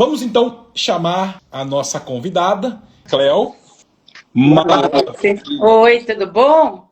Vamos então chamar a nossa convidada, Cleo. Oi, tudo bom?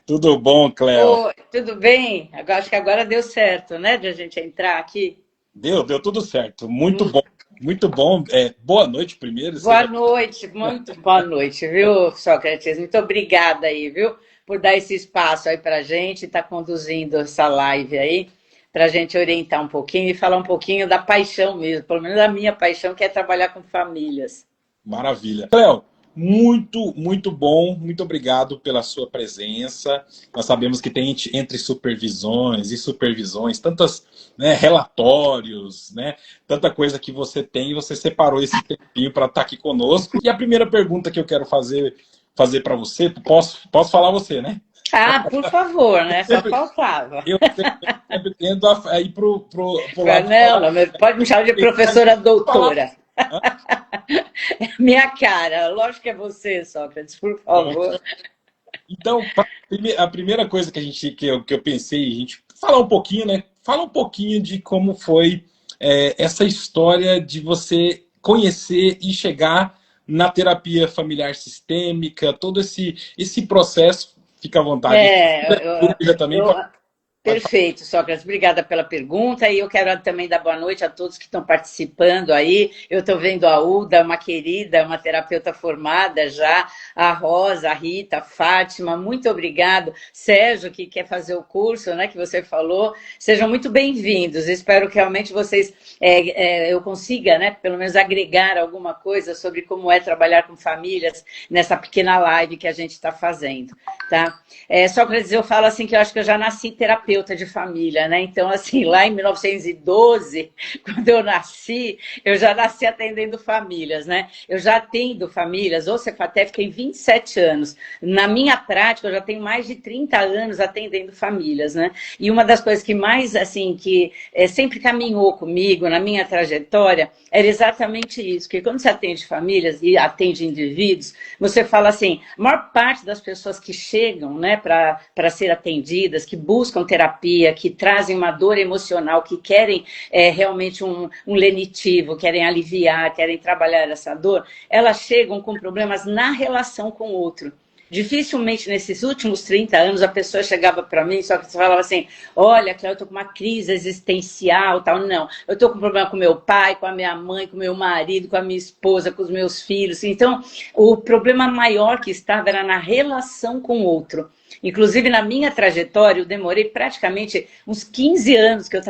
Tudo bom, Cleo? Oi, tudo bem? Acho que agora deu certo, né, de a gente entrar aqui. Deu tudo certo. Muito bom, muito bom. Boa noite primeiro. Boa noite, muito boa noite, viu, Sócrates? Muito obrigada aí, viu, por dar esse espaço aí para a gente, estar conduzindo essa live aí, para a gente orientar um pouquinho e falar um pouquinho da paixão mesmo, pelo menos da minha paixão, que é trabalhar com famílias. Maravilha. Cleo, muito bom. Muito obrigado pela sua presença. Nós sabemos que tem entre supervisões e supervisões, tantas, né, relatórios, né, tanta coisa que você tem e você separou esse tempinho para estar aqui conosco. E a primeira pergunta que eu quero fazer para você, posso falar você, né? Ah, por favor, né? Só Sempre, faltava. eu sempre tendo a ir pro lado de Não, falar. não, pode me chamar de professora doutora. Minha cara, lógico que é você, Sócrates, por favor. Então, a primeira coisa que eu pensei, a gente falar um pouquinho, né? Fala um pouquinho de como foi essa história de você conhecer e chegar na terapia familiar sistêmica, todo esse processo. Fica à vontade. Se tiver É, dúvida também, eu, pode falar. Perfeito, Sócrates. Obrigada pela pergunta. E eu quero também dar boa noite a todos que estão participando aí. Eu estou vendo a Uda, uma querida, uma terapeuta formada já, a Rosa, a Rita, a Fátima. Muito obrigado. Sérgio, que quer fazer o curso, né, que você falou. Sejam muito bem-vindos. Espero que realmente vocês, eu consiga, né, pelo menos agregar alguma coisa sobre como é trabalhar com famílias nessa pequena live que a gente está fazendo, tá? Sócrates, eu falo assim que eu acho que eu já nasci terapeuta de família, né? Então, assim, lá em 1912, quando eu nasci, eu já nasci atendendo famílias, né? Eu já atendo famílias, ou Cefatef tem 27 anos. Na minha prática, eu já tenho mais de 30 anos atendendo famílias, né? E uma das coisas que mais, assim, que sempre caminhou comigo na minha trajetória, era exatamente isso, que quando você atende famílias e atende indivíduos, você fala assim, a maior parte das pessoas que chegam, né, para ser atendidas, que buscam terapia, que trazem uma dor emocional, que querem realmente um lenitivo, querem aliviar, querem trabalhar essa dor, elas chegam com problemas na relação com o outro. Dificilmente nesses últimos 30 anos a pessoa chegava para mim, só que você falava assim, olha, Cléo, eu estou com uma crise existencial, tal. Não, eu estou com problema com meu pai, com a minha mãe, com o meu marido, com a minha esposa, com os meus filhos. Então, o problema maior que estava era na relação com o outro. Inclusive, na minha trajetória, eu demorei praticamente uns 15 anos que eu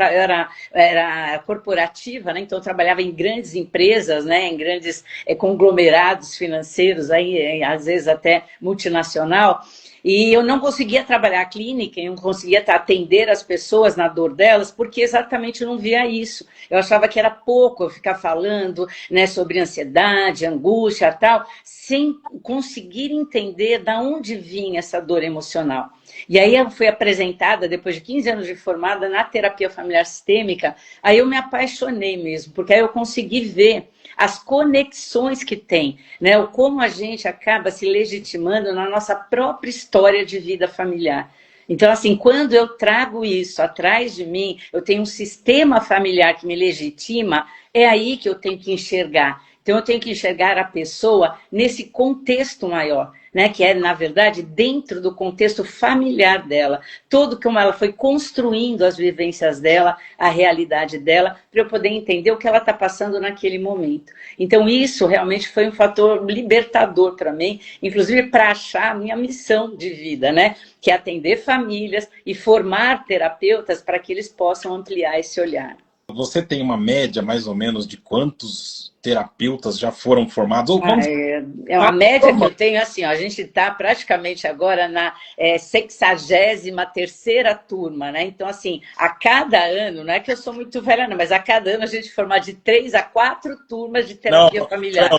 era corporativa, né? Então eu trabalhava em grandes empresas, né? Em grandes conglomerados financeiros, aí, às vezes até multinacional, e eu não conseguia trabalhar a clínica, eu não conseguia atender as pessoas na dor delas, porque exatamente eu não via isso. Eu achava que era pouco eu ficar falando, né, sobre ansiedade, angústia e tal, sem conseguir entender de onde vinha essa dor emocional. E aí eu fui apresentada, depois de 15 anos de formada, na terapia familiar sistêmica, aí eu me apaixonei mesmo, porque aí eu consegui ver as conexões que tem, né? O como a gente acaba se legitimando na nossa própria história de vida familiar. Então, assim, quando eu trago isso atrás de mim, eu tenho um sistema familiar que me legitima, é aí que eu tenho que enxergar. Então, eu tenho que enxergar a pessoa nesse contexto maior, né? Que é, na verdade, dentro do contexto familiar dela. Todo como ela foi construindo as vivências dela, a realidade dela, para eu poder entender o que ela está passando naquele momento. Então, isso realmente foi um fator libertador para mim, inclusive para achar a minha missão de vida, né? Que é atender famílias e formar terapeutas para que eles possam ampliar esse olhar. Você tem uma média, mais ou menos, de quantos terapeutas já foram formados? Ou vamos É uma média que eu tenho assim, ó, a gente está praticamente agora na 63ª turma, né? Então, assim, a cada ano, não é que eu sou muito velha, não, mas a cada ano a gente forma de 3 a 4 turmas de Não, terapia familiar.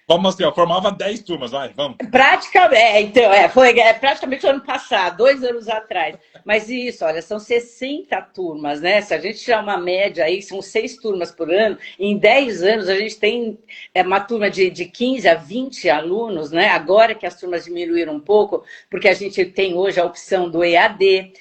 Vamos assim, ó, formava 10 turmas, vai, vamos. Praticamente, então, foi praticamente o ano passado, 2 anos atrás. Mas isso, olha, são 60 turmas, né? Se a gente tirar uma média aí, são 6 turmas por ano, em 10 anos a gente tem uma turma de 15 a 20 alunos, né? Agora que as turmas diminuíram um pouco, porque a gente tem hoje a opção do EAD,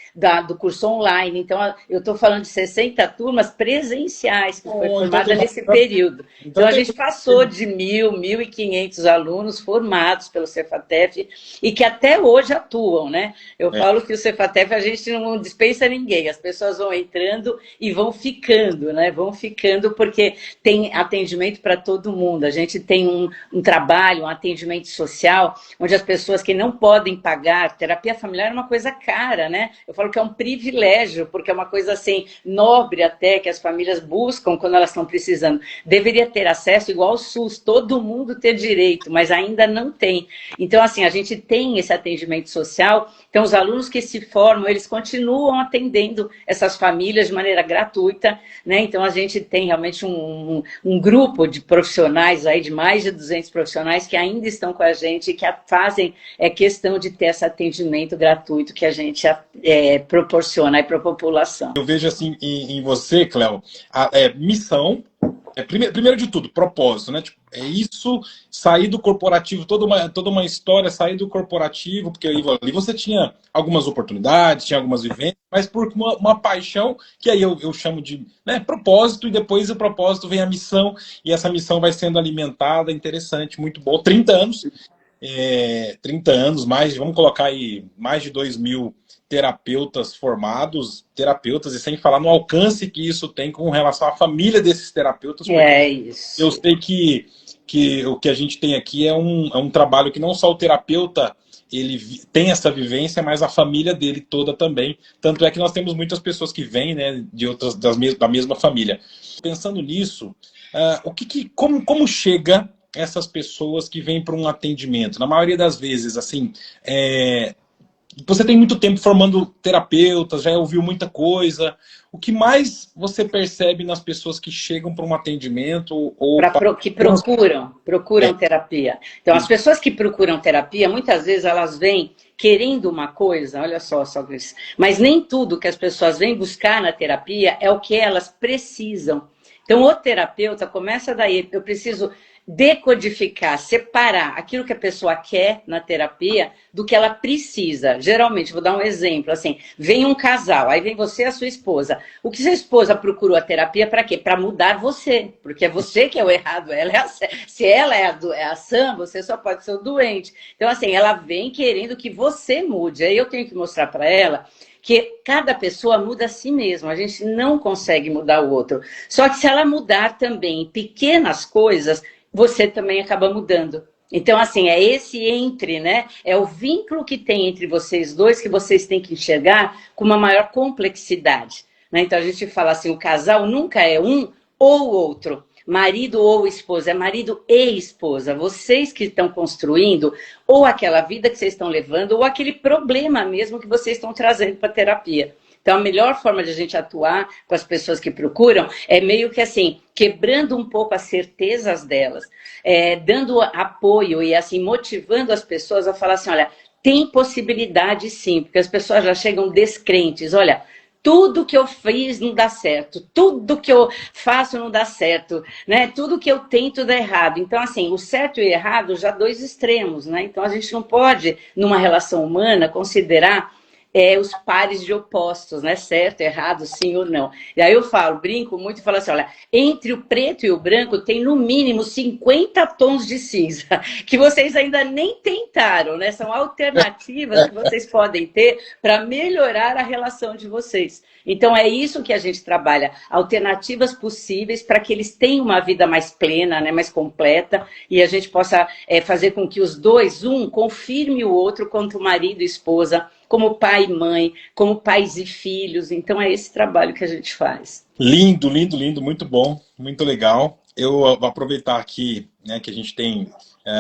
do curso online. Então, eu estou falando de 60 turmas presenciais, que foi Então formada tem nesse bastante. período. Então, Então a tem. gente passou de 1.000, 1.500 alunos formados pelo Cefatef e que até hoje atuam, né? Eu É, falo que o Cefatef a gente não dispensa ninguém, as pessoas vão entrando e vão ficando, né? Vão ficando porque tem atendimento para todo mundo. A gente tem um trabalho, um atendimento social, onde as pessoas que não podem pagar, terapia familiar é uma coisa cara, né? Eu falo que é um privilégio, porque é uma coisa assim, nobre até, que as famílias buscam quando elas estão precisando. Deveria ter acesso igual ao SUS, todo mundo ter direito, mas ainda não tem. Então, assim, a gente tem esse atendimento social, então os alunos que se formam, eles continuam atendendo essas famílias de maneira gratuita, né? Então, a gente tem realmente um grupo de profissionais aí, de mais de 200 profissionais que ainda estão com a gente e que fazem questão de ter esse atendimento gratuito que a gente proporciona aí para a população. eu vejo assim em você, Cléo, missão. Primeiro de tudo, propósito, né? Tipo, é isso, sair do corporativo, toda uma história, sair do corporativo, porque ali você tinha algumas oportunidades, tinha algumas vivências, mas por uma paixão, que aí eu chamo de, né, propósito, e depois o propósito vem a missão, e essa missão vai sendo alimentada, interessante, muito bom. 30 anos, 30 anos, vamos colocar aí, mais de 2.000 terapeutas formados, terapeutas, e sem falar no alcance que isso tem com relação à família desses terapeutas, porque É eu isso. sei que o que a gente tem aqui é um trabalho que não só o terapeuta ele tem essa vivência, mas a família dele toda também. Tanto é que nós temos muitas pessoas que vêm, né, de outras da mesma família. Pensando nisso, como chega essas pessoas que vêm para um atendimento? Na maioria das vezes, assim, você tem muito tempo formando terapeutas, já ouviu muita coisa. O que mais você percebe nas pessoas que chegam para um atendimento ou para... Que procuram É, terapia. Então, as isso. pessoas que procuram terapia, muitas vezes elas vêm querendo uma coisa, olha só isso, mas nem tudo que as pessoas vêm buscar na terapia é o que elas precisam. Então, o terapeuta começa daí, eu preciso decodificar, separar aquilo que a pessoa quer na terapia do que ela precisa. Geralmente, vou dar um exemplo, assim, vem um casal, aí vem você e a sua esposa. O que sua esposa procurou a terapia para quê? Para mudar você, porque é você que é o errado, ela é se ela é a sã, você só pode ser o doente. Então, assim, ela vem querendo que você mude. Aí eu tenho que mostrar para ela que cada pessoa muda a si mesma, a gente não consegue mudar o outro. Só que se ela mudar também pequenas coisas, você também acaba mudando. Então, assim, é esse entre, né? É o vínculo que tem entre vocês dois que vocês têm que enxergar com uma maior complexidade. Né? Então, a gente fala assim, o casal nunca é um ou outro. Marido ou esposa, é marido e esposa. Vocês que estão construindo ou aquela vida que vocês estão levando ou aquele problema mesmo que vocês estão trazendo para a terapia. Então, a melhor forma de a gente atuar com as pessoas que procuram é meio que assim, quebrando um pouco as certezas delas, dando apoio e assim, motivando as pessoas a falar assim, olha, tem possibilidade sim, porque as pessoas já chegam descrentes, olha, tudo que eu fiz não dá certo, tudo que eu faço não dá certo, né? Tudo que eu tento dá errado. Então, assim, o certo e o errado já dois extremos, né? Então, a gente não pode, numa relação humana, considerar os pares de opostos, né? Certo, errado, sim ou não. E aí eu falo, brinco muito e falo assim, olha, entre o preto e o branco tem no mínimo 50 tons de cinza, que vocês ainda nem tentaram, né? São alternativas que vocês podem ter para melhorar a relação de vocês. Então é isso que a gente trabalha, alternativas possíveis para que eles tenham uma vida mais plena, né? Mais completa, e a gente possa fazer com que os dois, confirme o outro quanto marido e esposa, como pai e mãe, como pais e filhos. Então é esse trabalho que a gente faz. Lindo, lindo, lindo, muito bom, muito legal. Eu vou aproveitar aqui, né, que a gente tem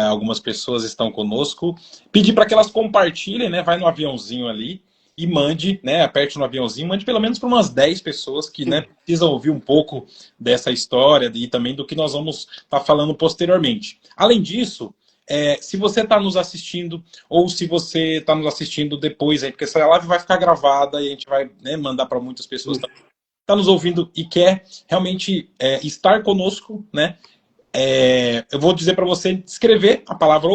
algumas pessoas estão conosco, pedir para que elas compartilhem, né? Vai no aviãozinho ali e mande, né, aperte no aviãozinho, mande pelo menos para umas 10 pessoas que, né, precisam ouvir um pouco dessa história e também do que nós vamos estar falando posteriormente. Além disso, se você está nos assistindo ou se você está nos assistindo depois, porque essa live vai ficar gravada e a gente vai, né, mandar para muitas pessoas também. Está nos ouvindo e quer realmente estar conosco, né? Eu vou dizer para você escrever a palavra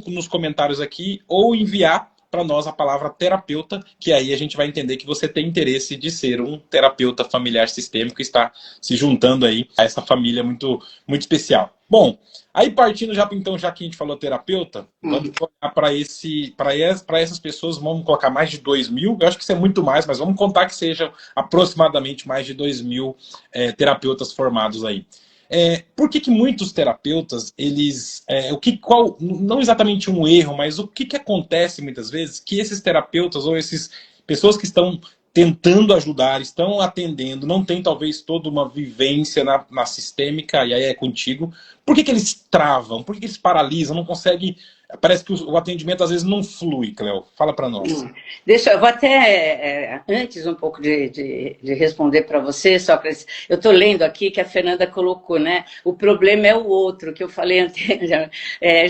nos comentários aqui ou enviar para nós a palavra terapeuta, que aí a gente vai entender que você tem interesse de ser um terapeuta familiar sistêmico e está se juntando aí a essa família muito, muito especial. Bom, aí partindo já então, já que a gente falou terapeuta, vamos colocar para essas pessoas, vamos colocar mais de 2.000, eu acho que isso é muito mais, mas vamos contar que sejam aproximadamente mais de 2.000 terapeutas formados aí. Por que muitos terapeutas, eles... não exatamente um erro, mas o que acontece muitas vezes que esses terapeutas ou essas pessoas que estão tentando ajudar, estão atendendo, não tem talvez toda uma vivência na sistêmica, e aí é contigo, por que eles travam? Por que eles paralisam? Não conseguem... Parece que o atendimento às vezes não flui, Cleo. Fala para nós. Eu vou até, antes um pouco de responder para você, Sócrates, eu estou lendo aqui que a Fernanda colocou, né? O problema é o outro, que eu falei antes.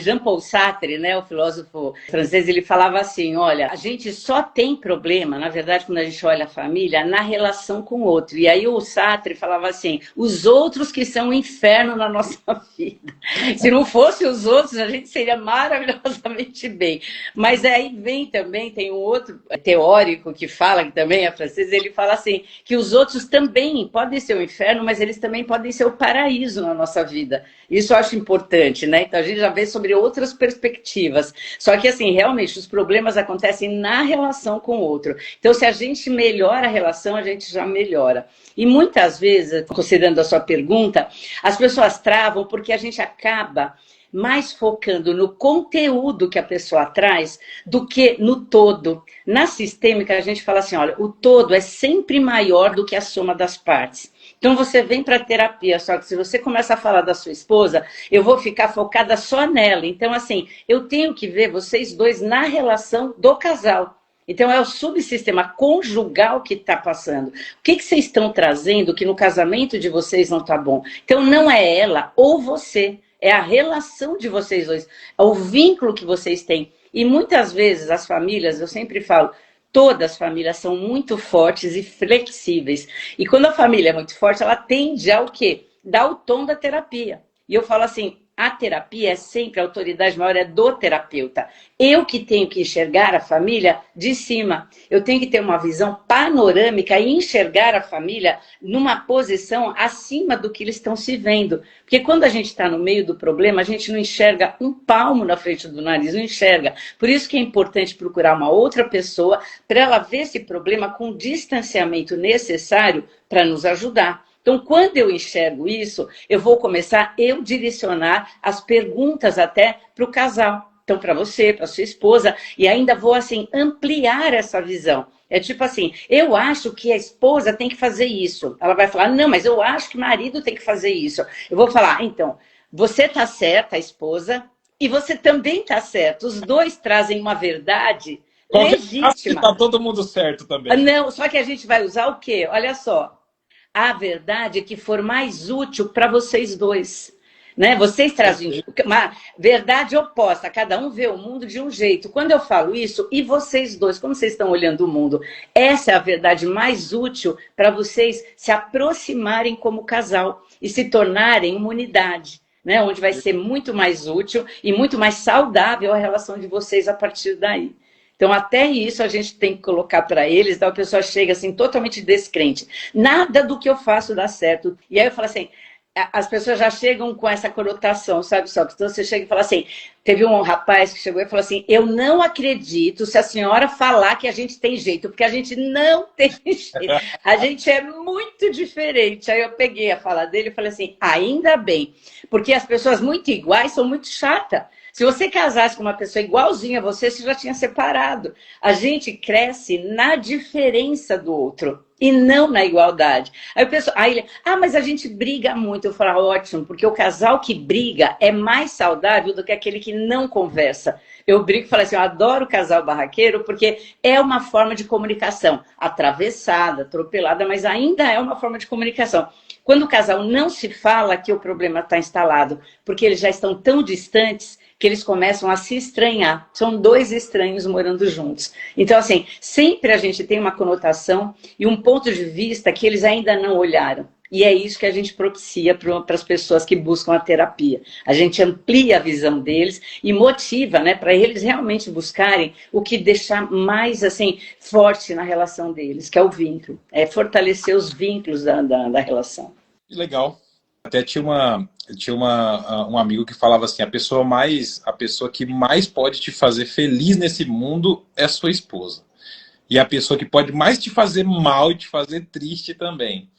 Jean-Paul Sartre, né, o filósofo francês, ele falava assim, olha, a gente só tem problema, na verdade, quando a gente olha a família, na relação com o outro. E aí o Sartre falava assim, os outros que são o inferno na nossa vida. Se não fosse os outros, a gente seria maravilhosamente bem. Mas aí vem também, tem um outro teórico que fala, que também é francês, ele fala assim, que os outros também podem ser o inferno, mas eles também podem ser o paraíso na nossa vida. Isso eu acho importante, né? Então a gente já vê sobre outras perspectivas. Só que assim, realmente, os problemas acontecem na relação com o outro. Então se a gente melhora a relação, a gente já melhora. E muitas vezes, considerando a sua pergunta, as pessoas travam porque a gente acaba mais focando no conteúdo que a pessoa traz do que no todo. Na sistêmica, a gente fala assim, olha, o todo é sempre maior do que a soma das partes. Então, você vem para a terapia, só que se você começa a falar da sua esposa, eu vou ficar focada só nela. Então, assim, eu tenho que ver vocês dois na relação do casal. Então, é o subsistema conjugal que está passando. O que vocês estão trazendo que no casamento de vocês não está bom? Então, não é ela ou você. É a relação de vocês dois, é o vínculo que vocês têm. E muitas vezes as famílias, eu sempre falo, todas as famílias são muito fortes e flexíveis. E quando a família é muito forte, ela tende ao quê? Dar o tom da terapia. E eu falo assim, a terapia é sempre, a autoridade maior é do terapeuta. Eu que tenho que enxergar a família de cima. Eu tenho que ter uma visão panorâmica e enxergar a família numa posição acima do que eles estão se vendo. Porque quando a gente está no meio do problema, a gente não enxerga um palmo na frente do nariz, não enxerga. Por isso que é importante procurar uma outra pessoa para ela ver esse problema com o distanciamento necessário para nos ajudar. Então, quando eu enxergo isso, eu vou começar a direcionar as perguntas até para o casal. Então, para você, para sua esposa, e ainda vou, assim, ampliar essa visão. É tipo assim, eu acho que a esposa tem que fazer isso. Ela vai falar, não, mas eu acho que o marido tem que fazer isso. Eu vou falar, então, você está certa, a esposa, e você também está certo. Os dois trazem uma verdade legítima. Está todo mundo certo também. Não, só que a gente vai usar o quê? Olha só. A verdade que for mais útil para vocês dois. Né? Vocês trazem uma verdade oposta, cada um vê o mundo de um jeito. Quando eu falo isso, e vocês dois, como vocês estão olhando o mundo? Essa é a verdade mais útil para vocês se aproximarem como casal e se tornarem uma unidade, né? Onde vai ser muito mais útil e muito mais saudável a relação de vocês a partir daí. Então, até isso a gente tem que colocar para eles, então a pessoa chega assim, totalmente descrente. Nada do que eu faço dá certo. E aí eu falo assim, as pessoas já chegam com essa conotação, sabe só? Então você chega e fala assim, teve um rapaz que chegou e falou assim, eu não acredito se a senhora falar que a gente tem jeito, porque a gente não tem jeito. A gente é muito diferente. Aí eu peguei a fala dele e falei assim, ainda bem, porque as pessoas muito iguais são muito chatas. Se você casasse com uma pessoa igualzinha a você, você já tinha separado. A gente cresce na diferença do outro. e não na igualdade. Aí o pessoal, aí ele, mas a gente briga muito. Eu falo, ótimo, porque o casal que briga é mais saudável do que aquele que não conversa. Eu brinco e falo assim, eu adoro o casal barraqueiro porque é uma forma de comunicação, atravessada, atropelada, mas ainda é uma forma de comunicação. Quando o casal não se fala, que o problema está instalado, porque eles já estão tão distantes que eles começam a se estranhar. São dois estranhos morando juntos. Então, assim, sempre a gente tem uma conotação e um ponto de vista que eles ainda não olharam. E é isso que a gente propicia para as pessoas que buscam a terapia. A gente amplia a visão deles e motiva, né, para eles realmente buscarem o que deixar mais assim forte na relação deles, que é o vínculo. É fortalecer os vínculos da relação. Que legal. Até um amigo que falava assim, a pessoa que mais pode te fazer feliz nesse mundo é a sua esposa. E a pessoa que pode mais te fazer mal e te fazer triste também.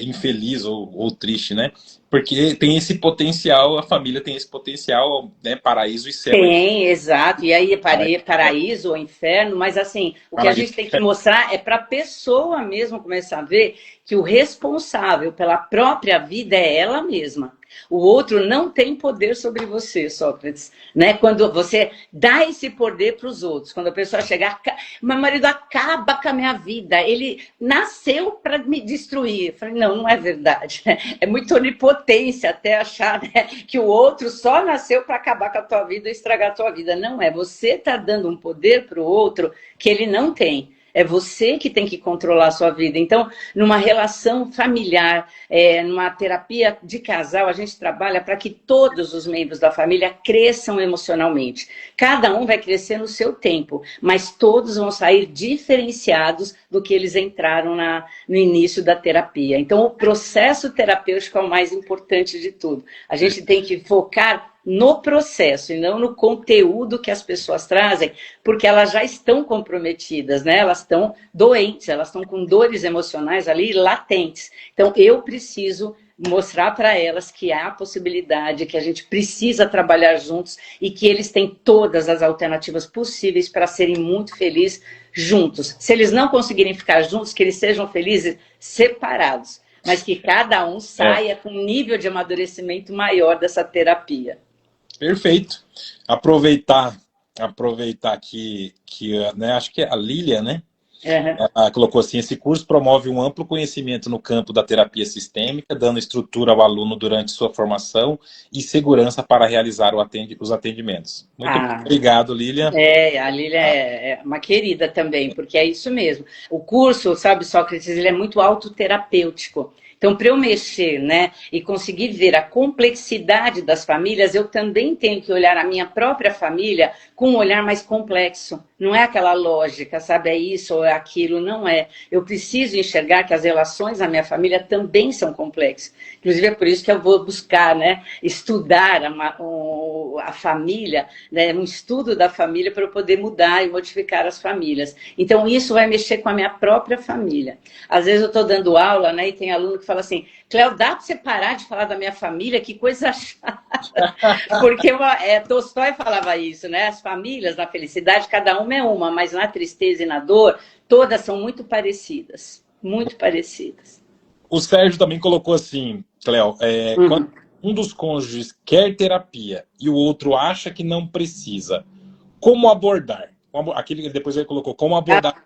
Infeliz ou triste, né? Porque tem esse potencial, a família tem esse potencial, né? Paraíso e céu. Tem, exato. E aí, paraíso ou inferno, mas assim, o que a gente tem que mostrar é para a pessoa mesmo começar a ver que o responsável pela própria vida é ela mesma. O outro não tem poder sobre você, Sócrates, né? Quando você dá esse poder para os outros, quando a pessoa chegar, meu marido acaba com a minha vida, ele nasceu para me destruir. Eu falei, não é verdade. É muito onipotência até achar, né, que o outro só nasceu para acabar com a tua vida e estragar a tua vida. Não é, você está dando um poder para o outro que ele não tem. É você que tem que controlar a sua vida. Então, numa relação familiar, numa terapia de casal, a gente trabalha para que todos os membros da família cresçam emocionalmente. Cada um vai crescer no seu tempo, mas todos vão sair diferenciados do que eles entraram no início da terapia. Então, o processo terapêutico é o mais importante de tudo. A gente tem que focar no processo e não no conteúdo que as pessoas trazem, porque elas já estão comprometidas, né? Elas estão doentes, elas estão com dores emocionais ali latentes. Então, eu preciso mostrar para elas que há a possibilidade, que a gente precisa trabalhar juntos e que eles têm todas as alternativas possíveis para serem muito felizes juntos. Se eles não conseguirem ficar juntos, que eles sejam felizes separados, mas que cada um saia com um nível de amadurecimento maior dessa terapia. Perfeito. Aproveitar que né, acho que é a Lília, né? Uhum. Ela colocou assim, esse curso promove um amplo conhecimento no campo da terapia sistêmica, dando estrutura ao aluno durante sua formação e segurança para realizar os atendimentos. Muito obrigado, Lília. A Lília é uma querida também, porque é isso mesmo. O curso, sabe, Sócrates, ele é muito autoterapêutico. Então, para eu mexer, né, e conseguir ver a complexidade das famílias, eu também tenho que olhar a minha própria família com um olhar mais complexo. Não é aquela lógica, sabe, é isso ou é aquilo, não é. Eu preciso enxergar que as relações na minha família também são complexas. Inclusive, é por isso que eu vou buscar, né, estudar a família, né, um estudo da família para eu poder mudar e modificar as famílias. Então, isso vai mexer com a minha própria família. Às vezes eu estou dando aula, né, e tem aluno que fala assim, Cléo, dá para você parar de falar da minha família? Que coisa chata. Porque Tolstói falava isso, né? As famílias, na felicidade, cada uma é uma, mas na tristeza e na dor, todas são muito parecidas. Muito parecidas. O Sérgio também colocou assim, Cléo, quando um dos cônjuges quer terapia e o outro acha que não precisa, como abordar? Depois ele colocou, como abordar?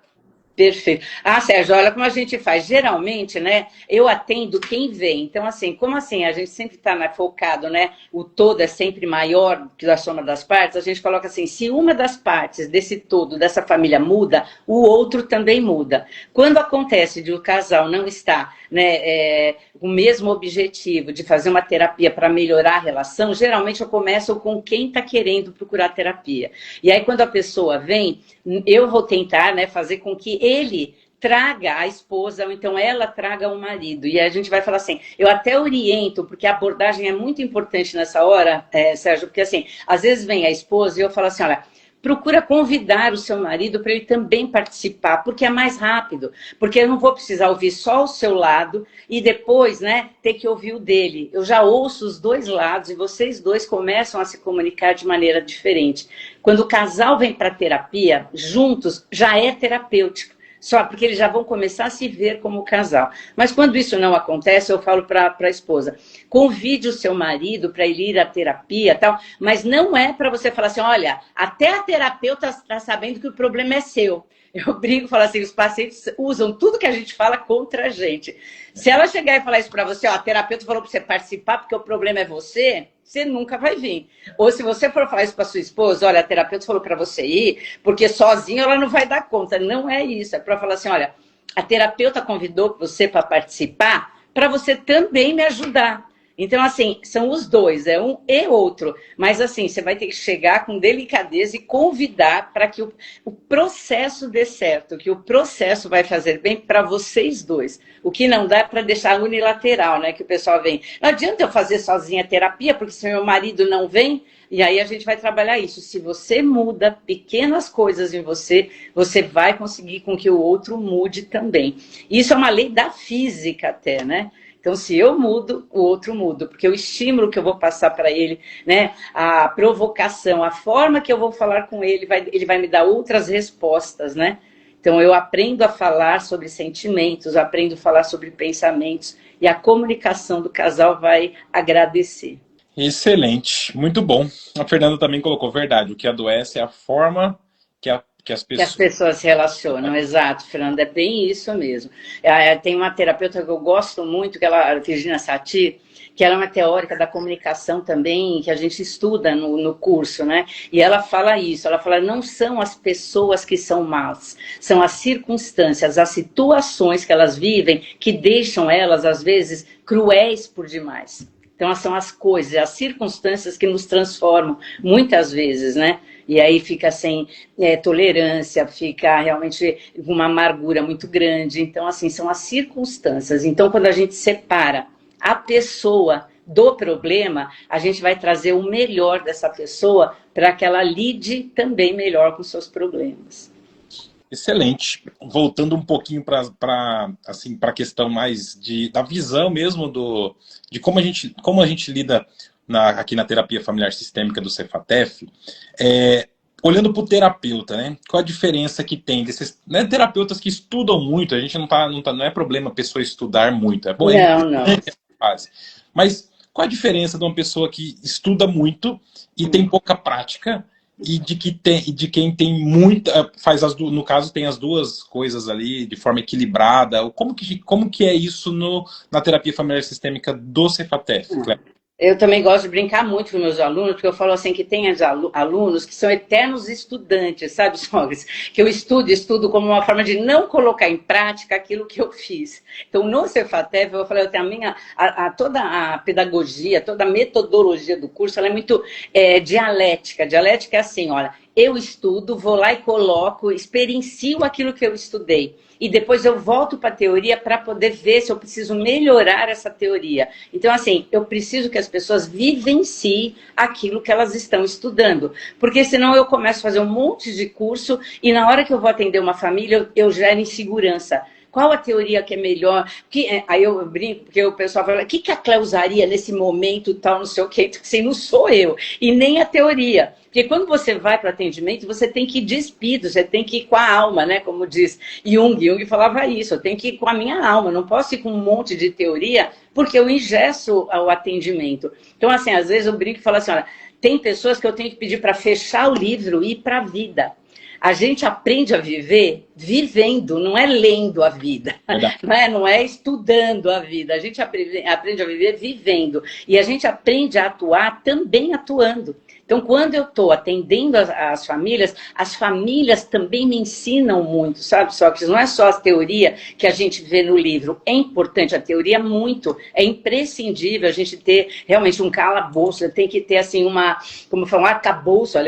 Perfeito. Sérgio, olha como a gente faz. Geralmente, né, eu atendo quem vem. Então, assim, como assim? A gente sempre está focado, né? O todo é sempre maior que a soma das partes. A gente coloca assim, se uma das partes desse todo, dessa família muda, o outro também muda. Quando acontece de o casal não estar, né, o mesmo objetivo de fazer uma terapia para melhorar a relação, geralmente eu começo com quem está querendo procurar terapia. E aí, quando a pessoa vem, eu vou tentar, né, fazer com que ele traga a esposa, ou então ela traga o marido. E a gente vai falar assim, eu até oriento, porque a abordagem é muito importante nessa hora, Sérgio, porque assim, às vezes vem a esposa e eu falo assim, olha, procura convidar o seu marido para ele também participar, porque é mais rápido, porque eu não vou precisar ouvir só o seu lado e depois, né, ter que ouvir o dele. Eu já ouço os dois lados e vocês dois começam a se comunicar de maneira diferente. Quando o casal vem para terapia, juntos, já é terapêutico. Só porque eles já vão começar a se ver como casal. Mas quando isso não acontece, eu falo para a esposa, convide o seu marido para ele ir à terapia e tal, mas não é para você falar assim, olha, até a terapeuta está sabendo que o problema é seu. Eu brinco e falo assim, os pacientes usam tudo que a gente fala contra a gente. Se ela chegar e falar isso para você, ó, a terapeuta falou para você participar porque o problema é você, você nunca vai vir. Ou se você for falar isso para sua esposa, olha, a terapeuta falou para você ir, porque sozinha ela não vai dar conta. Não é isso, é para falar assim, olha, a terapeuta convidou você para participar para você também me ajudar. Então, assim, são os dois, é um e outro. Mas, assim, você vai ter que chegar com delicadeza e convidar para que o processo dê certo, que o processo vai fazer bem para vocês dois. O que não dá é para deixar unilateral, né? Que o pessoal vem. Não adianta eu fazer sozinha a terapia, porque se meu marido não vem, e aí a gente vai trabalhar isso. Se você muda pequenas coisas em você, você vai conseguir com que o outro mude também. Isso é uma lei da física até, né? Então, se eu mudo, o outro muda, porque o estímulo que eu vou passar para ele, né, a provocação, a forma que eu vou falar com ele, ele vai me dar outras respostas, né? Então, eu aprendo a falar sobre sentimentos, aprendo a falar sobre pensamentos, e a comunicação do casal vai agradecer. Excelente, muito bom. A Fernanda também colocou verdade. O que adoece é a forma que as Que as pessoas. pessoas se relacionam, exato, Fernanda, é bem isso mesmo. Tem uma terapeuta que eu gosto muito, que ela, a Virginia Satir, que ela é uma teórica da comunicação também, que a gente estuda no curso, né? E ela fala isso, ela fala, não são as pessoas que são más, são as circunstâncias, as situações que elas vivem, que deixam elas, às vezes, cruéis por demais. Então, são as coisas, as circunstâncias que nos transformam, muitas vezes, né? E aí fica sem tolerância, fica realmente uma amargura muito grande. Então, assim, são as circunstâncias. Então, quando a gente separa a pessoa do problema, a gente vai trazer o melhor dessa pessoa para que ela lide também melhor com seus problemas. Excelente. Voltando um pouquinho para assim, a questão mais da visão mesmo de como a gente lida aqui na terapia familiar sistêmica do Cefatef, olhando para o terapeuta, né? Qual a diferença que tem desses, né, terapeutas que estudam muito? A gente não é problema a pessoa estudar muito, é bom, Não. Mas qual a diferença de uma pessoa que estuda muito e tem pouca prática? E de quem tem muita, no caso tem as duas coisas ali de forma equilibrada. Como que é isso na terapia familiar sistêmica do Cefatef, Cléber? Eu também gosto de brincar muito com meus alunos, porque eu falo assim que tem alunos que são eternos estudantes, sabe, Sócrates? Que eu estudo como uma forma de não colocar em prática aquilo que eu fiz. Então, no Cefatef, eu falei, eu tenho toda a pedagogia, toda a metodologia do curso, ela é muito dialética. Dialética é assim, olha, eu estudo, vou lá e coloco, experiencio aquilo que eu estudei. E depois eu volto para a teoria para poder ver se eu preciso melhorar essa teoria. Então, assim, eu preciso que as pessoas vivenciem aquilo que elas estão estudando. Porque senão eu começo a fazer um monte de curso e na hora que eu vou atender uma família, eu gero insegurança. Qual a teoria que é melhor? Aí eu brinco, porque o pessoal fala, o que a Clé usaria nesse momento tal, não sei o quê. Então, assim, não sou eu, e nem a teoria. Porque quando você vai para o atendimento, você tem que ir despido, você tem que ir com a alma, né? Como diz Jung. Jung falava isso, eu tenho que ir com a minha alma, não posso ir com um monte de teoria, porque eu ingesso o atendimento. Então, assim, às vezes eu brinco e falo assim, olha, tem pessoas que eu tenho que pedir para fechar o livro e ir para a vida. A gente aprende a viver vivendo, não é lendo a vida, não é estudando a vida. A gente aprende a viver vivendo. E a gente aprende a atuar também atuando. Então, quando eu estou atendendo as famílias também me ensinam muito, sabe? Só que não é só a teoria que a gente vê no livro. É importante a teoria muito. É imprescindível a gente ter realmente um calabouço. Tem que ter, assim, um arcabouço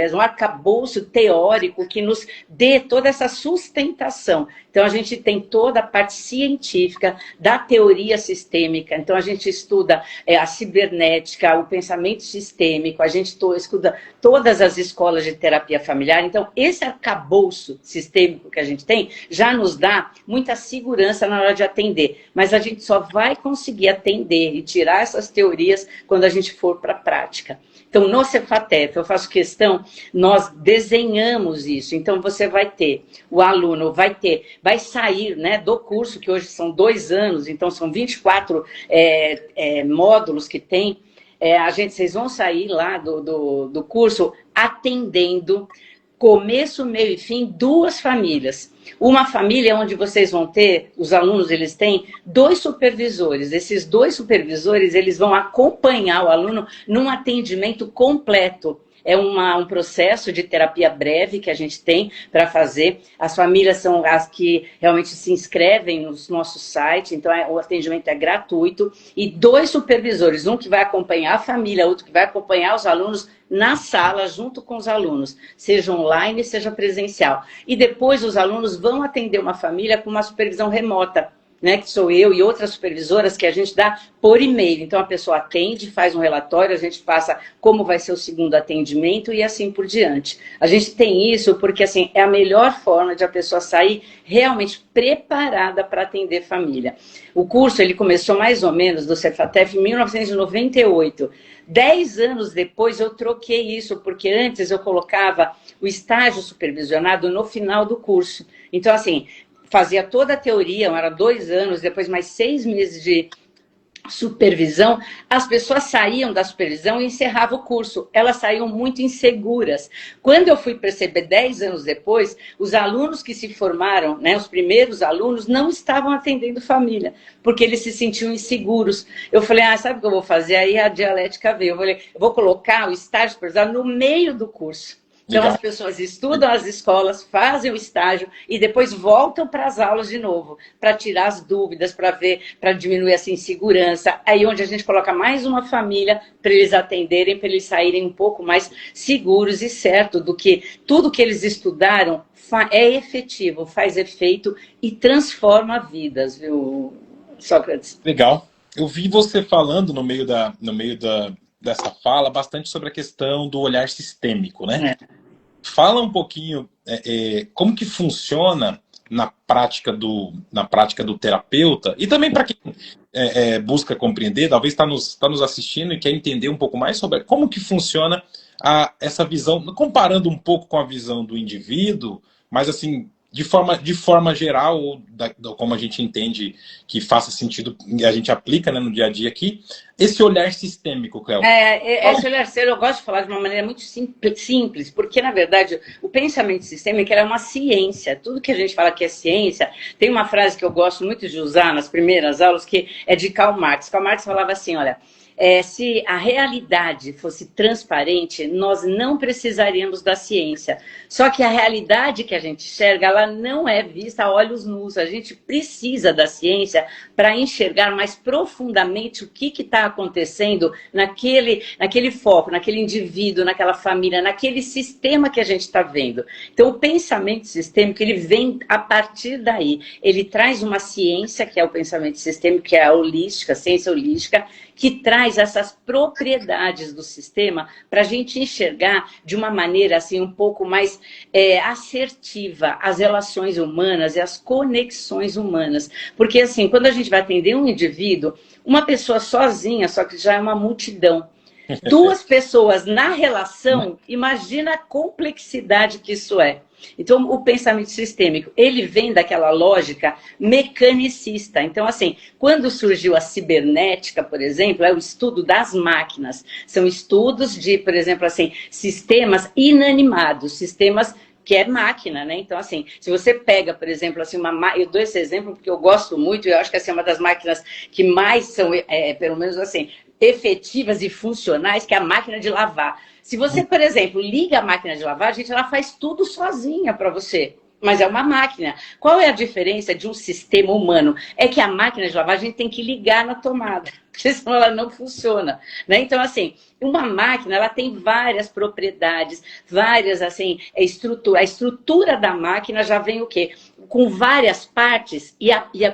teórico que nos dê toda essa sustentação. Então, a gente tem toda a parte científica da teoria sistêmica. Então, a gente estuda a cibernética, o pensamento sistêmico, a gente estuda todas as escolas de terapia familiar. Então, esse arcabouço sistêmico que a gente tem já nos dá muita segurança na hora de atender. Mas a gente só vai conseguir atender e tirar essas teorias quando a gente for para a prática. Então, no Cefatef, eu faço questão, nós desenhamos isso. Então, você vai ter, o aluno vai ter vai sair, né, do curso, que hoje são 2 anos, então são 24 módulos que tem. Vocês vão sair lá do curso atendendo começo, meio e fim, 2 famílias. Uma família onde vocês vão ter, os alunos, eles têm 2 supervisores. Esses 2 supervisores, eles vão acompanhar o aluno num atendimento completo. É um processo de terapia breve que a gente tem para fazer. As famílias são as que realmente se inscrevem no nosso site, então o atendimento é gratuito. E 2 supervisores, um que vai acompanhar a família, outro que vai acompanhar os alunos na sala, junto com os alunos, seja online, seja presencial. E depois os alunos vão atender uma família com uma supervisão remota, né, que sou eu e outras supervisoras, que a gente dá por e-mail. Então, a pessoa atende, faz um relatório, a gente passa como vai ser o segundo atendimento e assim por diante. A gente tem isso porque, assim, é a melhor forma de a pessoa sair realmente preparada para atender família. O curso, ele começou mais ou menos do Cefatef em 1998. 10 anos depois, eu troquei isso, porque antes eu colocava o estágio supervisionado no final do curso. Então, assim, fazia toda a teoria, era 2 anos, depois mais 6 meses de supervisão, as pessoas saíam da supervisão e encerravam o curso. Elas saíam muito inseguras. Quando eu fui perceber 10 anos depois, os alunos que se formaram, né, os primeiros alunos, não estavam atendendo família, porque eles se sentiam inseguros. Eu falei, sabe o que eu vou fazer? Aí a dialética veio. Eu falei, eu vou colocar o estágio supervisado no meio do curso. Então, as pessoas estudam as escolas, fazem o estágio e depois voltam para as aulas de novo, para tirar as dúvidas, para ver, para diminuir essa insegurança. Aí onde a gente coloca mais uma família para eles atenderem, para eles saírem um pouco mais seguros e certo do que tudo que eles estudaram é efetivo, faz efeito e transforma vidas, viu, Sócrates? Legal. Eu vi você falando dessa fala bastante sobre a questão do olhar sistêmico, né? Fala um pouquinho como que funciona na prática do terapeuta, e também para quem busca compreender, talvez está nos assistindo e quer entender um pouco mais sobre como que funciona essa visão, comparando um pouco com a visão do indivíduo, mas assim, de forma geral, ou como a gente entende que faça sentido, a gente aplica, né, no dia a dia aqui, esse olhar sistêmico, Cléo. Esse olhar sistêmico eu gosto de falar de uma maneira muito simples, porque, na verdade, o pensamento sistêmico é uma ciência. Tudo que a gente fala que é ciência, tem uma frase que eu gosto muito de usar nas primeiras aulas, que é de Karl Marx. Karl Marx falava assim, olha, se a realidade fosse transparente, nós não precisaríamos da ciência. Só que a realidade que a gente enxerga, ela não é vista a olhos nus. A gente precisa da ciência para enxergar mais profundamente o que está acontecendo naquele foco, naquele indivíduo, naquela família, naquele sistema que a gente está vendo. Então, o pensamento sistêmico, ele vem a partir daí. Ele traz uma ciência, que é o pensamento sistêmico, que é a holística, a ciência holística, que traz essas propriedades do sistema para a gente enxergar de uma maneira assim um pouco mais assertiva as relações humanas e as conexões humanas. Porque assim, quando a gente vai atender um indivíduo, uma pessoa sozinha, só que já é uma multidão. 2 pessoas na relação, imagina a complexidade que isso é. Então, o pensamento sistêmico, ele vem daquela lógica mecanicista. Então, assim, quando surgiu a cibernética, por exemplo, é o estudo das máquinas. São estudos de, por exemplo, assim, sistemas inanimados, sistemas que é máquina, né? Então, assim, se você pega, por exemplo, assim, eu dou esse exemplo porque eu gosto muito, eu acho que assim, é uma das máquinas que mais são, pelo menos assim, efetivas e funcionais, que é a máquina de lavar. Se você, por exemplo, liga a máquina de lavar, gente, ela faz tudo sozinha para você. Mas é uma máquina. Qual é a diferença de um sistema humano? É que a máquina de lavar a gente tem que ligar na tomada, porque senão ela não funciona, né? Então, assim, uma máquina, ela tem várias propriedades, várias, assim, a estrutura da máquina já vem o quê? Com várias partes,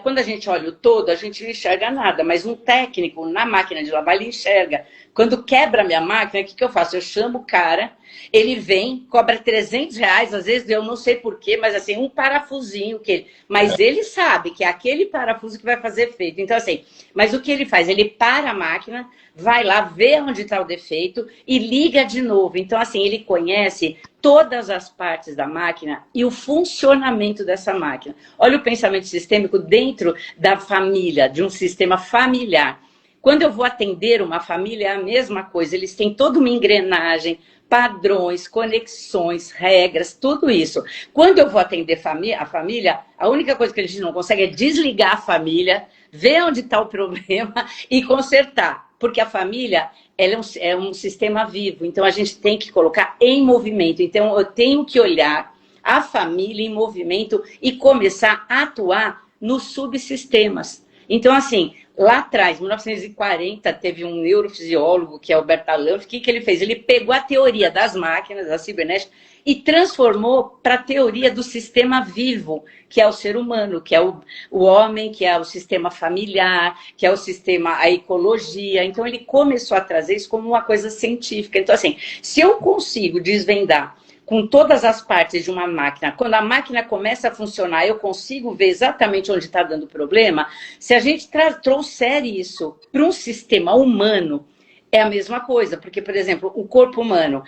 quando a gente olha o todo, a gente não enxerga nada, mas um técnico na máquina de lavar, ele enxerga. Quando quebra a minha máquina, o que eu faço? Eu chamo o cara, ele vem, cobra R$300, às vezes eu não sei porquê, mas assim, um parafusinho, mas ele sabe que é aquele parafuso que vai fazer efeito. Então assim, mas o que ele faz? Ele para a máquina, vai lá, vê onde está o defeito e liga de novo. Então, assim, ele conhece todas as partes da máquina e o funcionamento dessa máquina. Olha o pensamento sistêmico dentro da família, de um sistema familiar. Quando eu vou atender uma família, é a mesma coisa. Eles têm toda uma engrenagem, padrões, conexões, regras, tudo isso. Quando eu vou atender a família, a única coisa que a gente não consegue é desligar a família, ver onde está o problema e consertar. Porque a família ela é um sistema vivo, então a gente tem que colocar em movimento. Então eu tenho que olhar a família em movimento e começar a atuar nos subsistemas. Então, assim, lá atrás, em 1940, teve um neurofisiólogo, que é o Bertalanffy, o que ele fez? Ele pegou a teoria das máquinas, da cibernética, e transformou para a teoria do sistema vivo, que é o ser humano, que é o homem, que é o sistema familiar, que é o sistema, a ecologia. Então, ele começou a trazer isso como uma coisa científica. Então, assim, se eu consigo desvendar com todas as partes de uma máquina, quando a máquina começa a funcionar, eu consigo ver exatamente onde está dando problema. Se a gente trouxer isso para um sistema humano, é a mesma coisa, porque, por exemplo, o corpo humano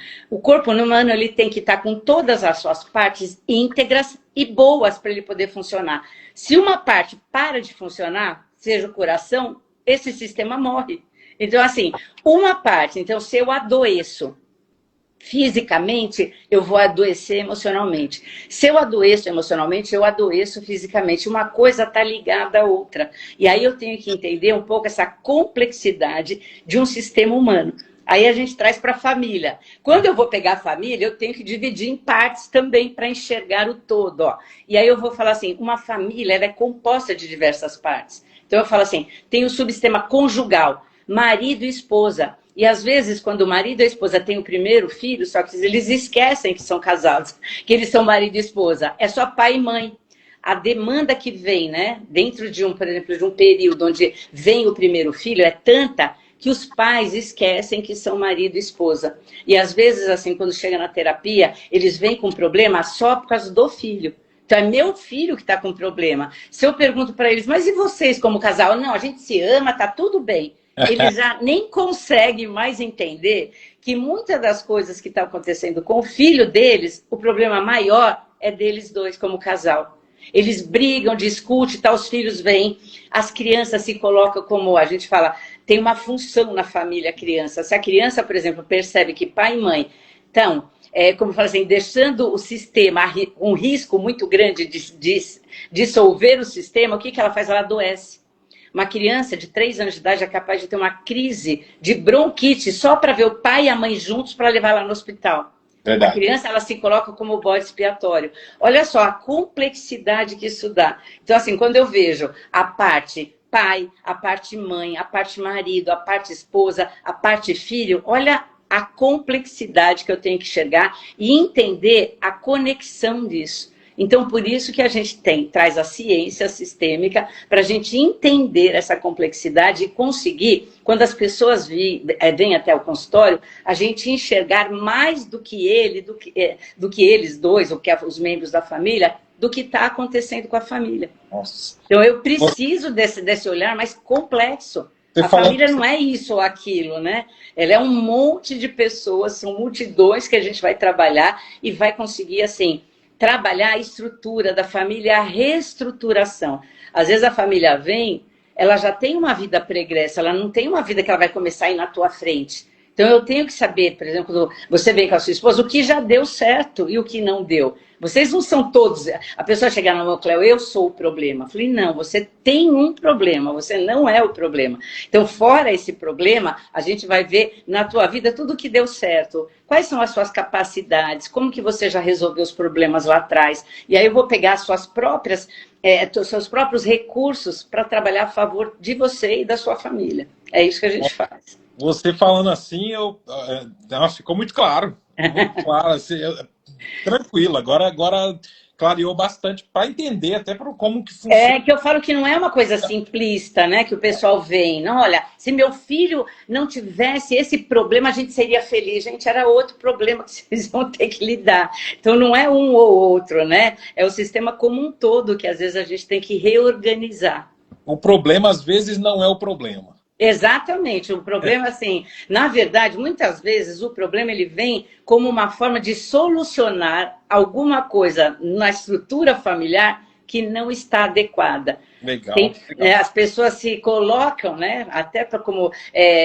ele tem que estar com todas as suas partes íntegras e boas para ele poder funcionar. Se uma parte para de funcionar, seja o coração, esse sistema morre. Então, assim, uma parte, então, se eu adoeço fisicamente, eu vou adoecer emocionalmente. Se eu adoeço emocionalmente, eu adoeço fisicamente. Uma coisa está ligada à outra. E aí eu tenho que entender um pouco essa complexidade de um sistema humano. Aí a gente traz para a família. Quando eu vou pegar a família, eu tenho que dividir em partes também para enxergar o todo. Ó. E aí eu vou falar assim, uma família ela é composta de diversas partes. Então eu falo assim, tem o subsistema conjugal, marido e esposa. E às vezes, quando o marido e a esposa têm o primeiro filho, só que eles esquecem que são casados, que eles são marido e esposa. É só pai e mãe. A demanda que vem, né, dentro de por exemplo, de um período onde vem o primeiro filho é tanta que os pais esquecem que são marido e esposa. E às vezes, assim, quando chega na terapia, eles vêm com problema só por causa do filho. Então é meu filho que está com problema. Se eu pergunto para eles, mas e vocês como casal? Não, a gente se ama, tá tudo bem. Eles já nem conseguem mais entender que muitas das coisas que estão acontecendo com o filho deles, o problema maior é deles dois como casal. Eles brigam, discutem, tá, os filhos vêm, as crianças se colocam como, a gente fala, tem uma função na família a criança. Se a criança, por exemplo, percebe que pai e mãe estão, como fala assim, deixando o sistema, um risco muito grande de dissolver o sistema, o que ela faz? Ela adoece. Uma criança de 3 anos de idade é capaz de ter uma crise de bronquite só para ver o pai e a mãe juntos para levar ela no hospital. Verdade. A criança ela se coloca como bode expiatório. Olha só a complexidade que isso dá. Então, assim, quando eu vejo a parte pai, a parte mãe, a parte marido, a parte esposa, a parte filho, olha a complexidade que eu tenho que chegar e entender a conexão disso. Então, por isso que a gente traz a ciência sistêmica para a gente entender essa complexidade e conseguir, quando as pessoas vêm até o consultório, a gente enxergar mais do que eles dois, ou que os membros da família, do que está acontecendo com a família. Nossa. Então, eu preciso desse olhar mais complexo. A família não é isso ou aquilo, né? Ela é um monte de pessoas, são multidões que a gente vai trabalhar e vai conseguir, assim, trabalhar a estrutura da família, a reestruturação. Às vezes a família vem, ela já tem uma vida pregressa, ela não tem uma vida que ela vai começar a ir na tua frente. Então eu tenho que saber, por exemplo, quando você vem com a sua esposa, o que já deu certo e o que não deu. Vocês não são todos... A pessoa chegar no meu Cléo, eu sou o problema. Eu falei, não, você tem um problema, você não é o problema. Então, fora esse problema, a gente vai ver na tua vida tudo que deu certo. Quais são as suas capacidades? Como que você já resolveu os problemas lá atrás? E aí eu vou pegar as suas próprias, seus próprios recursos para trabalhar a favor de você e da sua família. É isso que a gente faz. Você falando assim, ficou muito claro. Muito claro, assim, tranquilo. Agora clareou bastante para entender até como que funciona. É que eu falo que não é uma coisa simplista, né? Que o pessoal vem. Não, olha, se meu filho não tivesse esse problema, a gente seria feliz. Gente, era outro problema que vocês vão ter que lidar. Então não é um ou outro, né? É o sistema como um todo que às vezes a gente tem que reorganizar. O problema às vezes não é o problema. Exatamente. O problema, assim, na verdade, muitas vezes o problema ele vem como uma forma de solucionar alguma coisa na estrutura familiar que não está adequada. Legal, Né, legal. as pessoas se colocam, né, até pra, como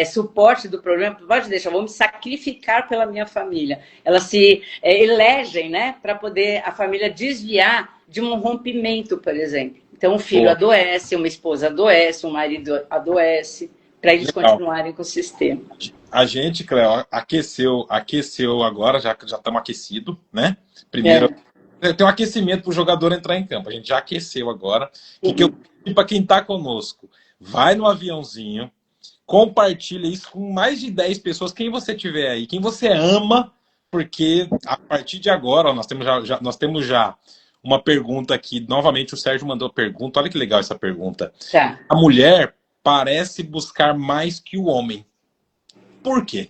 suporte do problema, pode deixar, vou me sacrificar pela minha família. Elas se elegem, né, para poder a família desviar de um rompimento, por exemplo. Então, um filho Boa. adoece, uma esposa adoece, um marido adoece, para eles Legal. continuarem com o sistema. A gente, Cleo, aqueceu agora, já estamos aquecidos, né? Primeiro, É. tem um aquecimento para o jogador entrar em campo. A gente já aqueceu agora. O que eu Uhum. pedi para quem está conosco? Vai no aviãozinho, compartilha isso com mais de 10 pessoas, quem você tiver aí, quem você ama, porque a partir de agora, ó, nós temos já uma pergunta aqui. Novamente, o Sérgio mandou a pergunta. Olha que legal essa pergunta. Tá. A mulher parece buscar mais que o homem. Por quê?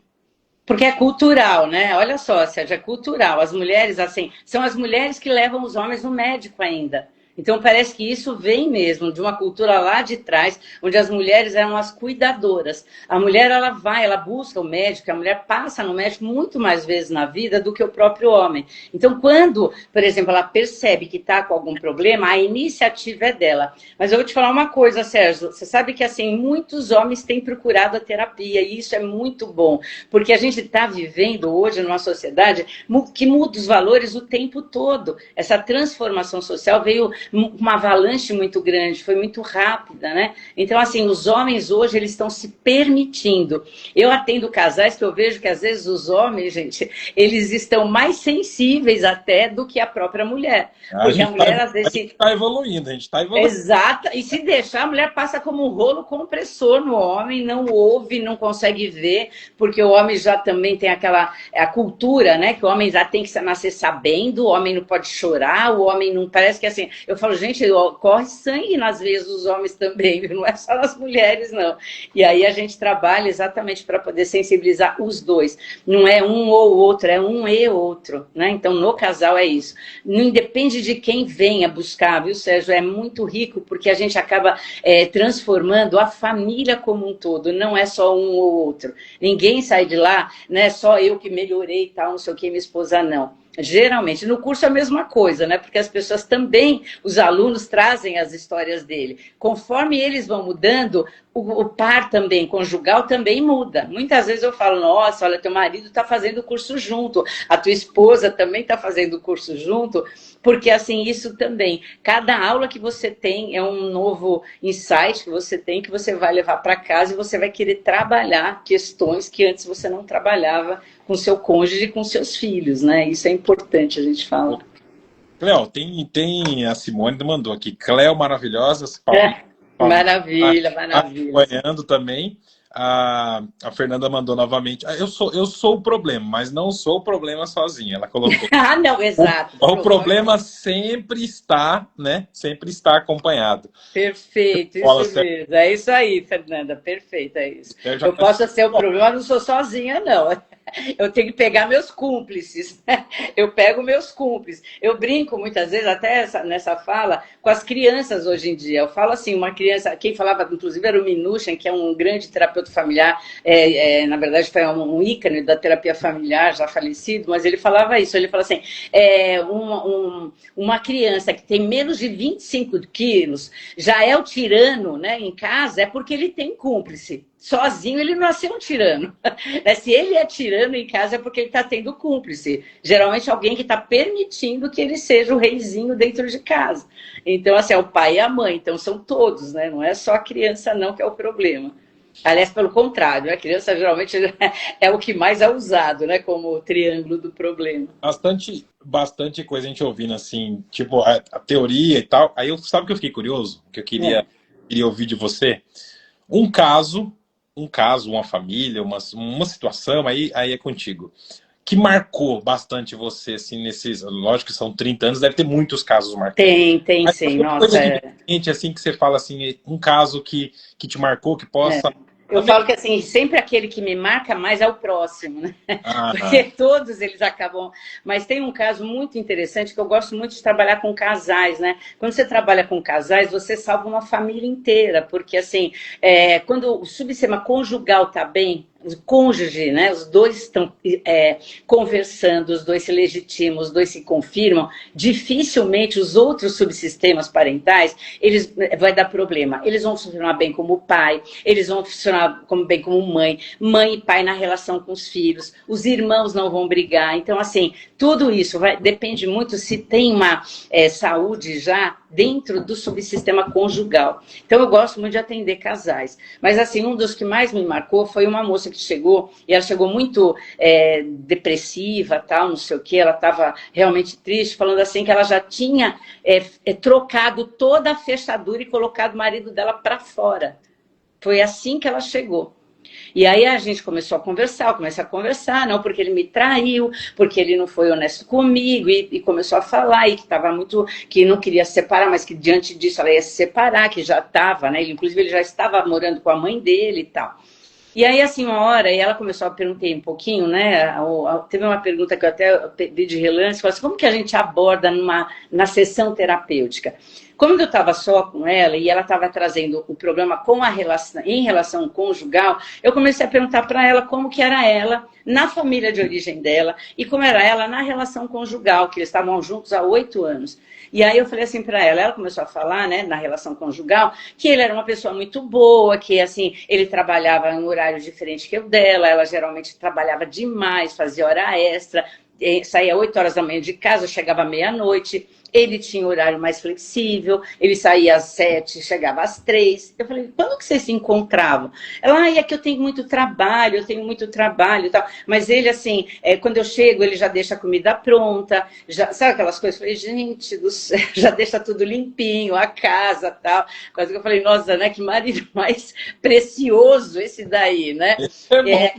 Porque é cultural, né? Olha só, Sérgio, é cultural. As mulheres, assim, são as mulheres que levam os homens no médico ainda. Então, parece que isso vem mesmo de uma cultura lá de trás, onde as mulheres eram as cuidadoras. A mulher, ela vai, ela busca o médico, a mulher passa no médico muito mais vezes na vida do que o próprio homem. Então, quando, por exemplo, ela percebe que está com algum problema, a iniciativa é dela. Mas eu vou te falar uma coisa, Sérgio, você sabe que, assim, muitos homens têm procurado a terapia, e isso é muito bom, porque a gente está vivendo hoje numa sociedade que muda os valores o tempo todo. Essa transformação social veio uma avalanche muito grande, foi muito rápida, né? Então, assim, os homens hoje, eles estão se permitindo. Eu atendo casais que eu vejo que, às vezes, os homens, gente, eles estão mais sensíveis até do que a própria mulher. Porque a mulher, às vezes... está evoluindo, a gente está evoluindo. Exato, e se deixar, a mulher passa como um rolo compressor no homem, não ouve, não consegue ver, porque o homem já também tem a cultura, né, que o homem já tem que nascer sabendo, o homem não pode chorar, o homem não, parece que assim, eu falo, gente, corre sangue nas veias dos homens também, não é só nas mulheres, não. E aí a gente trabalha exatamente para poder sensibilizar os dois, não é um ou outro, é um e outro, né, então no casal é isso, não depende de quem venha buscar, viu, Sérgio, é muito rico, porque a gente acaba transformando a família como um todo, não é só um ou outro. Ninguém sai de lá, né, só eu que melhorei e tal, não sei o que, minha esposa não. Geralmente, no curso é a mesma coisa, né? Porque as pessoas também, os alunos trazem as histórias dele. Conforme eles vão mudando, o par também, conjugal também muda. Muitas vezes eu falo, nossa, olha, teu marido está fazendo o curso junto, a tua esposa também está fazendo o curso junto, porque assim, isso também, cada aula que você tem é um novo insight que você tem, que você vai levar para casa e você vai querer trabalhar questões que antes você não trabalhava com seu cônjuge e com seus filhos, né? Isso é importante a gente falar. Cleo, tem a Simone mandou aqui. Cleo maravilhosa, palminha, palminha, Maravilha, tá maravilha. acompanhando também. A Fernanda mandou novamente. Eu sou o problema, mas não sou o problema sozinha. Ela colocou. Ah, não, exato. O problema sempre está, né? Sempre está acompanhado. Perfeito, Fala, isso mesmo. É isso aí, Fernanda, perfeito, é isso. Sérgio, Eu posso ser o problema, mas não sou sozinha, não. Eu tenho que pegar meus cúmplices. Eu pego meus cúmplices. Eu brinco muitas vezes, até nessa fala, com as crianças hoje em dia. Eu falo assim, uma criança, quem falava, inclusive, era o Minuchin, que é um grande terapeuta familiar, na verdade foi um ícone da terapia familiar, já falecido, mas ele falava isso, ele fala assim, uma criança que tem menos de 25 quilos, já é o tirano, né, em casa, é porque ele tem cúmplice. Sozinho ele nasceu um tirano. Se ele é tirano em casa é porque ele está tendo cúmplice. Geralmente alguém que está permitindo que ele seja o reizinho dentro de casa. Então, assim, é o pai e a mãe. Então, são todos, né? Não é só a criança não que é o problema. Aliás, pelo contrário, a criança geralmente é o que mais é usado, né? Como o triângulo do problema. Bastante coisa a gente ouvindo, assim, tipo, a teoria e tal. Aí, sabe o que eu fiquei curioso? Que eu queria ouvir de você? Um caso, uma família, uma situação, aí é contigo, que marcou bastante você, assim, nesses, lógico que são 30 anos, deve ter muitos casos marcantes. Tem Mas sim, uma coisa nossa. diferente, assim, que você fala, assim, um caso que te marcou, que possa Eu falo que assim, sempre aquele que me marca mais é o próximo, né? Porque todos eles acabam. Mas tem um caso muito interessante que eu gosto muito de trabalhar com casais, né? Quando você trabalha com casais, você salva uma família inteira, porque assim, quando o subsistema conjugal está bem, o cônjuge, né? Os dois estão conversando, os dois se legitimam, os dois se confirmam, dificilmente os outros subsistemas parentais vai dar problema. Eles vão funcionar bem como pai, eles vão funcionar bem como mãe, mãe e pai na relação com os filhos, os irmãos não vão brigar. Então, assim, tudo isso depende muito se tem uma saúde já dentro do subsistema conjugal. Então, eu gosto muito de atender casais. Mas, assim, um dos que mais me marcou foi uma moça que chegou, e ela chegou muito depressiva, tal, não sei o quê, ela estava realmente triste, falando assim que ela já tinha trocado toda a fechadura e colocado o marido dela para fora. Foi assim que ela chegou. E aí a gente começou a conversar, não, porque ele me traiu, porque ele não foi honesto comigo, e começou a falar, e que estava muito, que não queria se separar, mas que diante disso ela ia se separar, que já estava, né? Inclusive ele já estava morando com a mãe dele e tal. E aí, assim, uma hora, e ela começou a perguntar um pouquinho, né? Teve uma pergunta que eu até vi de relance, falou assim, como que a gente aborda na sessão terapêutica? Como eu estava só com ela e ela estava trazendo o problema com em relação conjugal, eu comecei a perguntar para ela como que era ela na família de origem dela e como era ela na relação conjugal, que eles estavam juntos há 8 anos. E aí eu falei assim para ela começou a falar, né, na relação conjugal, que ele era uma pessoa muito boa, que assim, ele trabalhava em um horário diferente que o dela, ela geralmente trabalhava demais, fazia hora extra, saía 8 horas da manhã de casa, chegava à meia-noite. Ele tinha horário mais flexível, ele saía às 7, chegava às 3. Eu falei, quando que vocês se encontravam? Ela, é que eu tenho muito trabalho e tal. Mas ele, assim, quando eu chego, ele já deixa a comida pronta, sabe aquelas coisas? Eu falei, gente do céu, já deixa tudo limpinho, a casa e tal. Quase que eu falei, nossa, né, que marido mais precioso esse daí, né?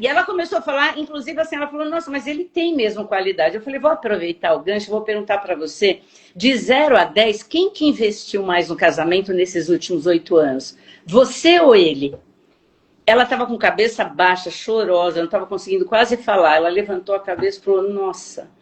E ela começou a falar, inclusive assim, ela falou, nossa, mas ele tem mesmo qualidade. Eu falei, vou aproveitar o gancho, vou perguntar para você, de 0 a 10, quem que investiu mais no casamento nesses últimos 8 anos? Você ou ele? Ela estava com cabeça baixa, chorosa, não estava conseguindo quase falar. Ela levantou a cabeça e falou, nossa,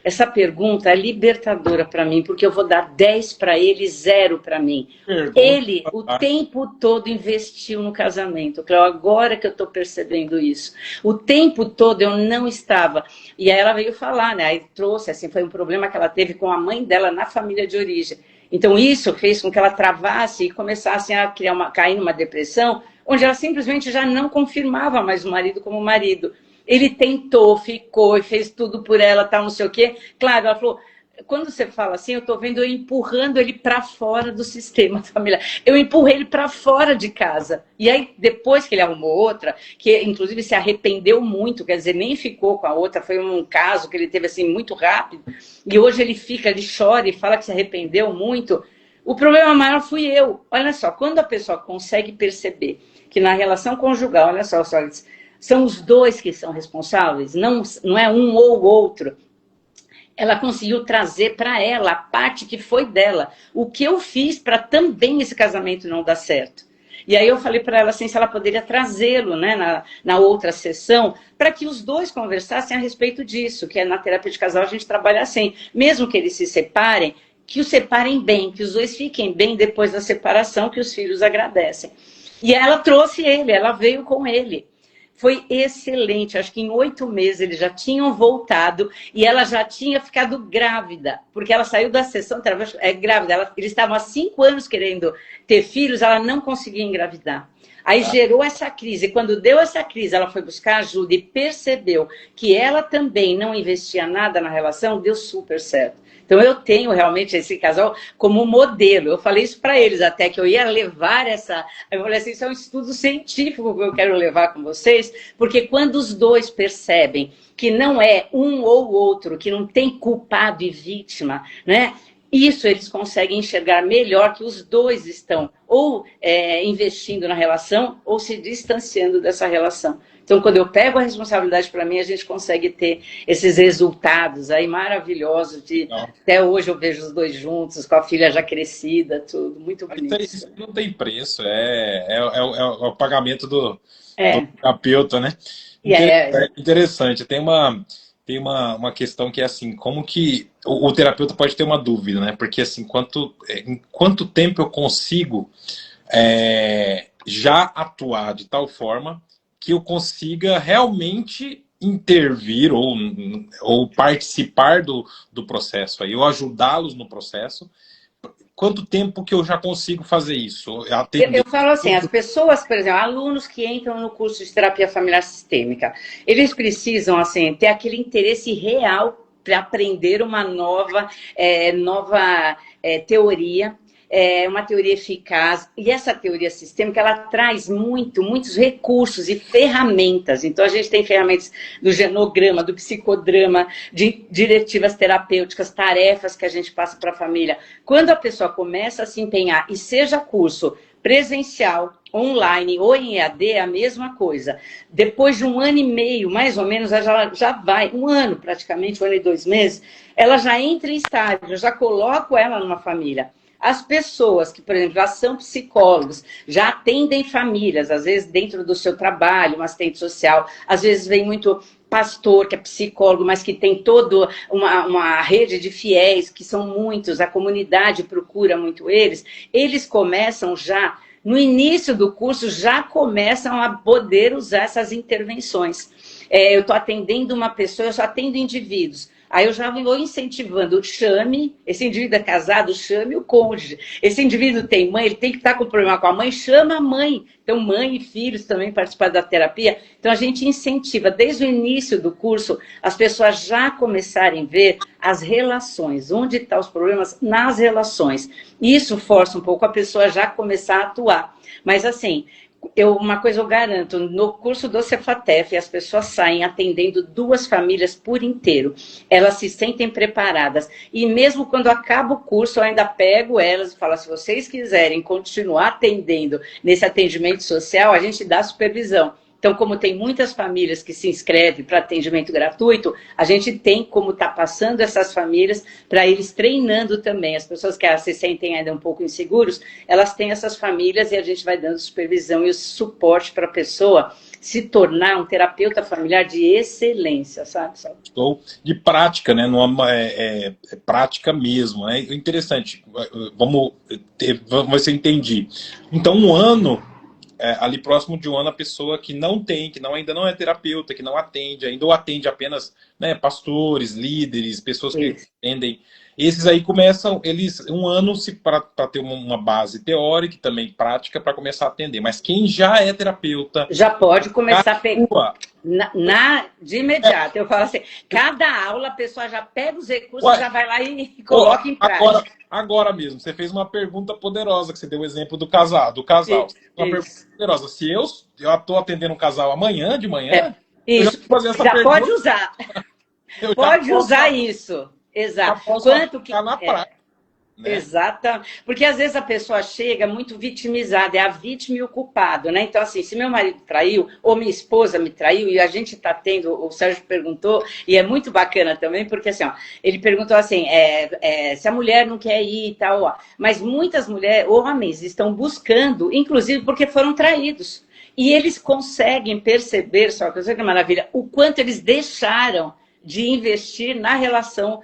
essa pergunta é libertadora para mim, porque eu vou dar 10 para ele, 0 para mim. Ele, o tempo todo, investiu no casamento. Cléo, agora que eu estou percebendo isso. O tempo todo eu não estava. E aí ela veio falar, né? Aí trouxe, assim, foi um problema que ela teve com a mãe dela na família de origem. Então isso fez com que ela travasse e começasse a cair numa depressão, onde ela simplesmente já não confirmava mais o marido como marido. Ele tentou, ficou e fez tudo por ela, tal, não sei o quê. Claro, ela falou, quando você fala assim, eu estou vendo eu empurrando ele para fora do sistema familiar. Eu empurrei ele para fora de casa. E aí, depois que ele arrumou outra, que inclusive se arrependeu muito, quer dizer, nem ficou com a outra, foi um caso que ele teve assim muito rápido, e hoje ele chora e fala que se arrependeu muito. O problema maior fui eu. Olha só, quando a pessoa consegue perceber que na relação conjugal, olha só, são os dois que são responsáveis, não é um ou outro. Ela conseguiu trazer para ela a parte que foi dela. O que eu fiz para também esse casamento não dar certo. E aí eu falei para ela assim, se ela poderia trazê-lo, né, na outra sessão, para que os dois conversassem a respeito disso, que na terapia de casal a gente trabalha assim. Mesmo que eles se separem, que os separem bem, que os dois fiquem bem depois da separação, que os filhos agradecem. E ela trouxe ele, ela veio com ele. Foi excelente, acho que em 8 meses eles já tinham voltado e ela já tinha ficado grávida, porque ela saiu da sessão grávida, eles estavam há 5 anos querendo ter filhos, ela não conseguia engravidar. Aí gerou essa crise, quando deu essa crise, ela foi buscar ajuda e percebeu que ela também não investia nada na relação, deu super certo. Então eu tenho realmente esse casal como modelo. Eu falei isso para eles até, que eu ia levar essa... Eu falei assim, isso é um estudo científico que eu quero levar com vocês, porque quando os dois percebem que não é um ou outro, que não tem culpado e vítima, né? Isso eles conseguem enxergar melhor, que os dois estão ou investindo na relação ou se distanciando dessa relação. Então, quando eu pego a responsabilidade para mim, a gente consegue ter esses resultados aí maravilhosos. Até hoje eu vejo os dois juntos, com a filha já crescida, tudo muito bonito. Isso não tem preço, é o pagamento É. terapeuta, né? E é, Interessante. Tem uma questão que é assim, como que o terapeuta pode ter uma dúvida, né? Porque assim, em quanto tempo eu consigo já atuar de tal forma que eu consiga realmente intervir ou participar do processo aí, ou ajudá-los no processo. Quanto tempo que eu já consigo fazer isso? eu Atender. falo assim, as pessoas, por exemplo, alunos que entram no curso de terapia familiar sistêmica, eles precisam assim ter aquele interesse real para aprender uma nova teoria, uma teoria eficaz. E essa teoria sistêmica, ela traz muitos recursos e ferramentas. Então, a gente tem ferramentas do genograma, do psicodrama, de diretivas terapêuticas, tarefas que a gente passa para a família. Quando a pessoa começa a se empenhar, e seja curso presencial, online ou em EAD, é a mesma coisa. Depois de 1 ano e meio, mais ou menos, ela já vai, 1 ano praticamente, 1 ano e 2 meses, ela já entra em estágio, eu já coloco ela numa família. As pessoas que, por exemplo, já são psicólogos, já atendem famílias, às vezes dentro do seu trabalho, uma assistente social, às vezes vem muito pastor, que é psicólogo, mas que tem toda uma rede de fiéis, que são muitos, a comunidade procura muito eles começam já, no início do curso, já começam a poder usar essas intervenções. Eu estou atendendo uma pessoa, eu só atendo indivíduos. Aí eu já vou incentivando, chame, esse indivíduo é casado, chame o cônjuge. Esse indivíduo tem mãe, ele tem que estar com problema com a mãe, chama a mãe. Então, mãe e filhos também participam da terapia. Então, a gente incentiva, desde o início do curso, as pessoas já começarem a ver as relações, onde estão os problemas nas relações. Isso força um pouco a pessoa já começar a atuar. Mas, assim, uma coisa eu garanto, no curso do Cefatef, as pessoas saem atendendo 2 famílias por inteiro. Elas se sentem preparadas. E mesmo quando acaba o curso, eu ainda pego elas e falo, se vocês quiserem continuar atendendo nesse atendimento social, a gente dá supervisão. Então, como tem muitas famílias que se inscrevem para atendimento gratuito, a gente tem como estar passando essas famílias para eles treinando também. As pessoas que se sentem ainda um pouco inseguros, elas têm essas famílias e a gente vai dando supervisão e suporte para a pessoa se tornar um terapeuta familiar de excelência, sabe? Ou de prática, né? Prática mesmo, né? Interessante. Vamos ver se eu entendi. Então, 1 ano, ali próximo de 1 ano, a pessoa que não tem, ainda não é terapeuta, que não atende ainda, ou atende apenas, né, pastores, líderes, pessoas que Isso. atendem. Esses aí começam, eles, 1 ano para ter uma base teórica e também prática para começar a atender. Mas quem já é terapeuta, Já pode começar a pegar. atua, De imediato, eu falo assim, cada aula a pessoa já pega os recursos, ué, já vai lá e Pô, coloca em prática. agora mesmo, você fez uma pergunta poderosa, que você deu o exemplo do casal. Uma pergunta Isso. poderosa. Se eu estou atendendo um casal amanhã, de manhã, eu já Isso. vou fazer essa Já pode pergunta, usar. eu Pode usar isso. já Exato. posso Quanto aplicar que. na prática, né? Exata, porque às vezes a pessoa chega muito vitimizada, é a vítima e o culpado, né? Então, assim, se meu marido traiu, ou minha esposa me traiu, e a gente está tendo, o Sérgio perguntou, e é muito bacana também, porque assim, ó, ele perguntou assim, se a mulher não quer ir e tal, ó, mas muitas mulheres, homens, estão buscando, inclusive porque foram traídos. E eles conseguem perceber, só que eu sei que maravilha, o quanto eles deixaram de investir na relação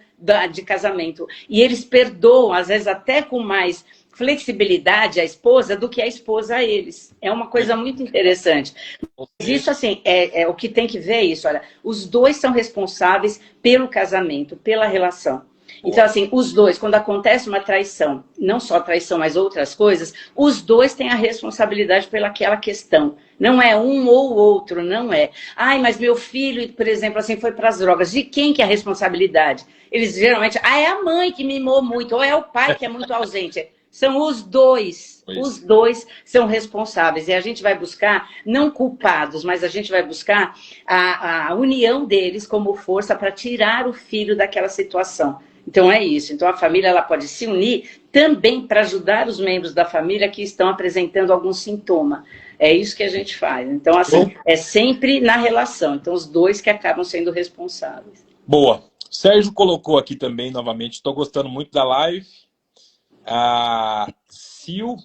de casamento. E eles perdoam, às vezes até com mais flexibilidade a esposa do que a esposa a eles. É uma coisa muito interessante. Ou Mas seja, isso, assim, o que tem que ver é isso. Olha, os dois são responsáveis pelo casamento, pela relação. Então, boa. assim, os dois, quando acontece uma traição, não só traição, mas outras coisas, os dois têm a responsabilidade pelaquela questão. Não é um ou outro, não é. Ai, mas meu filho, por exemplo, assim, foi para as drogas. De quem que é a responsabilidade? Eles geralmente, é a mãe que mimou muito, ou é o pai que é muito ausente. São os dois. Os Pois. dois são responsáveis. E a gente vai buscar, não culpados, mas a gente vai buscar a união deles como força para tirar o filho daquela situação. Então é isso. Então a família ela pode se unir também para ajudar os membros da família que estão apresentando algum sintoma. É isso que a gente faz. Então, assim, é sempre na relação. Então, os dois que acabam sendo responsáveis. Boa. Sérgio colocou aqui também, novamente, estou gostando muito da live. A Sil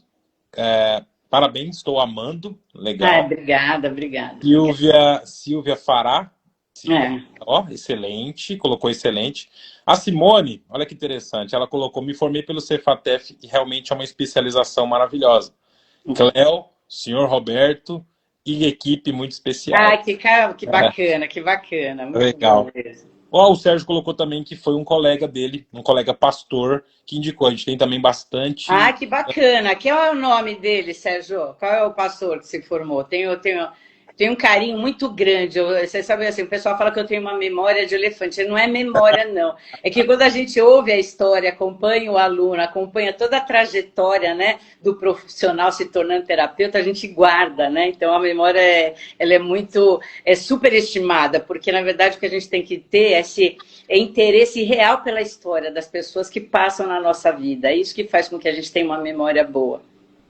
parabéns, estou amando, Ah, legal. obrigada, obrigada. Silvia Fará, Silvia, É. ó, excelente, colocou excelente. A Simone, olha que interessante, ela colocou, me formei pelo Cefatef e realmente é uma especialização maravilhosa. Cléo, senhor Roberto e equipe muito especial. Ah, que bacana, que bacana. Muito bom Legal. mesmo. Ó, o Sérgio colocou também que foi um colega dele, um colega pastor, que indicou. A gente tem também Ah, bastante. que bacana. Qual é o nome dele, Sérgio? Qual é o pastor que se formou? Tenho um carinho muito grande. Você sabe assim, o pessoal fala que eu tenho uma memória de elefante. Não é memória, não. É que quando a gente ouve a história, acompanha o aluno, acompanha toda a trajetória, né, do profissional se tornando terapeuta, a gente guarda, né? Então a memória ela é superestimada, porque na verdade o que a gente tem que ter é interesse real pela história das pessoas que passam na nossa vida. É isso que faz com que a gente tenha uma memória boa.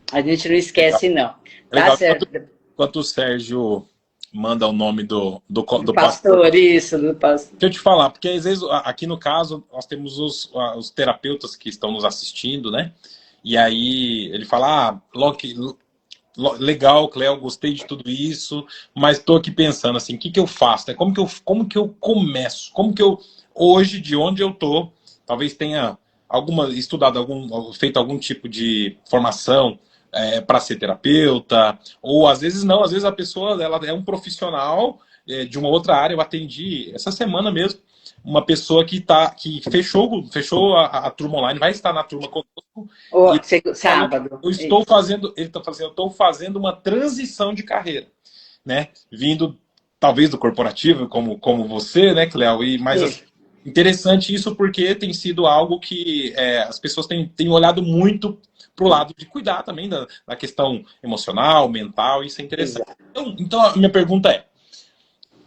A gente não Legal. esquece, não. Tá Legal. certo? Enquanto o Sérgio manda o nome Do do pastor. pastor, isso, do pastor. Deixa eu te falar, porque às vezes, aqui no caso, nós temos os terapeutas que estão nos assistindo, né? E aí ele fala, Loki, legal, Cléo, gostei de tudo isso, mas estou aqui pensando assim, o que eu faço? Né? Como que eu começo? Como que eu, hoje, de onde eu tô, talvez tenha estudado, feito algum tipo de formação para ser terapeuta, ou às vezes não, às vezes a pessoa ela é um profissional de uma outra área. Eu atendi essa semana mesmo uma pessoa que fechou a turma online, vai estar na turma conosco, Oh, e falou, sábado. eu estou fazendo, ele está fazendo, eu estou fazendo uma transição de carreira, né? Vindo talvez do corporativo, como você, né, Cléo? Mas assim, Isso. interessante isso porque tem sido algo que as pessoas têm olhado muito para o lado de cuidar também da questão emocional, mental, isso é interessante. Exato. Então a minha pergunta é,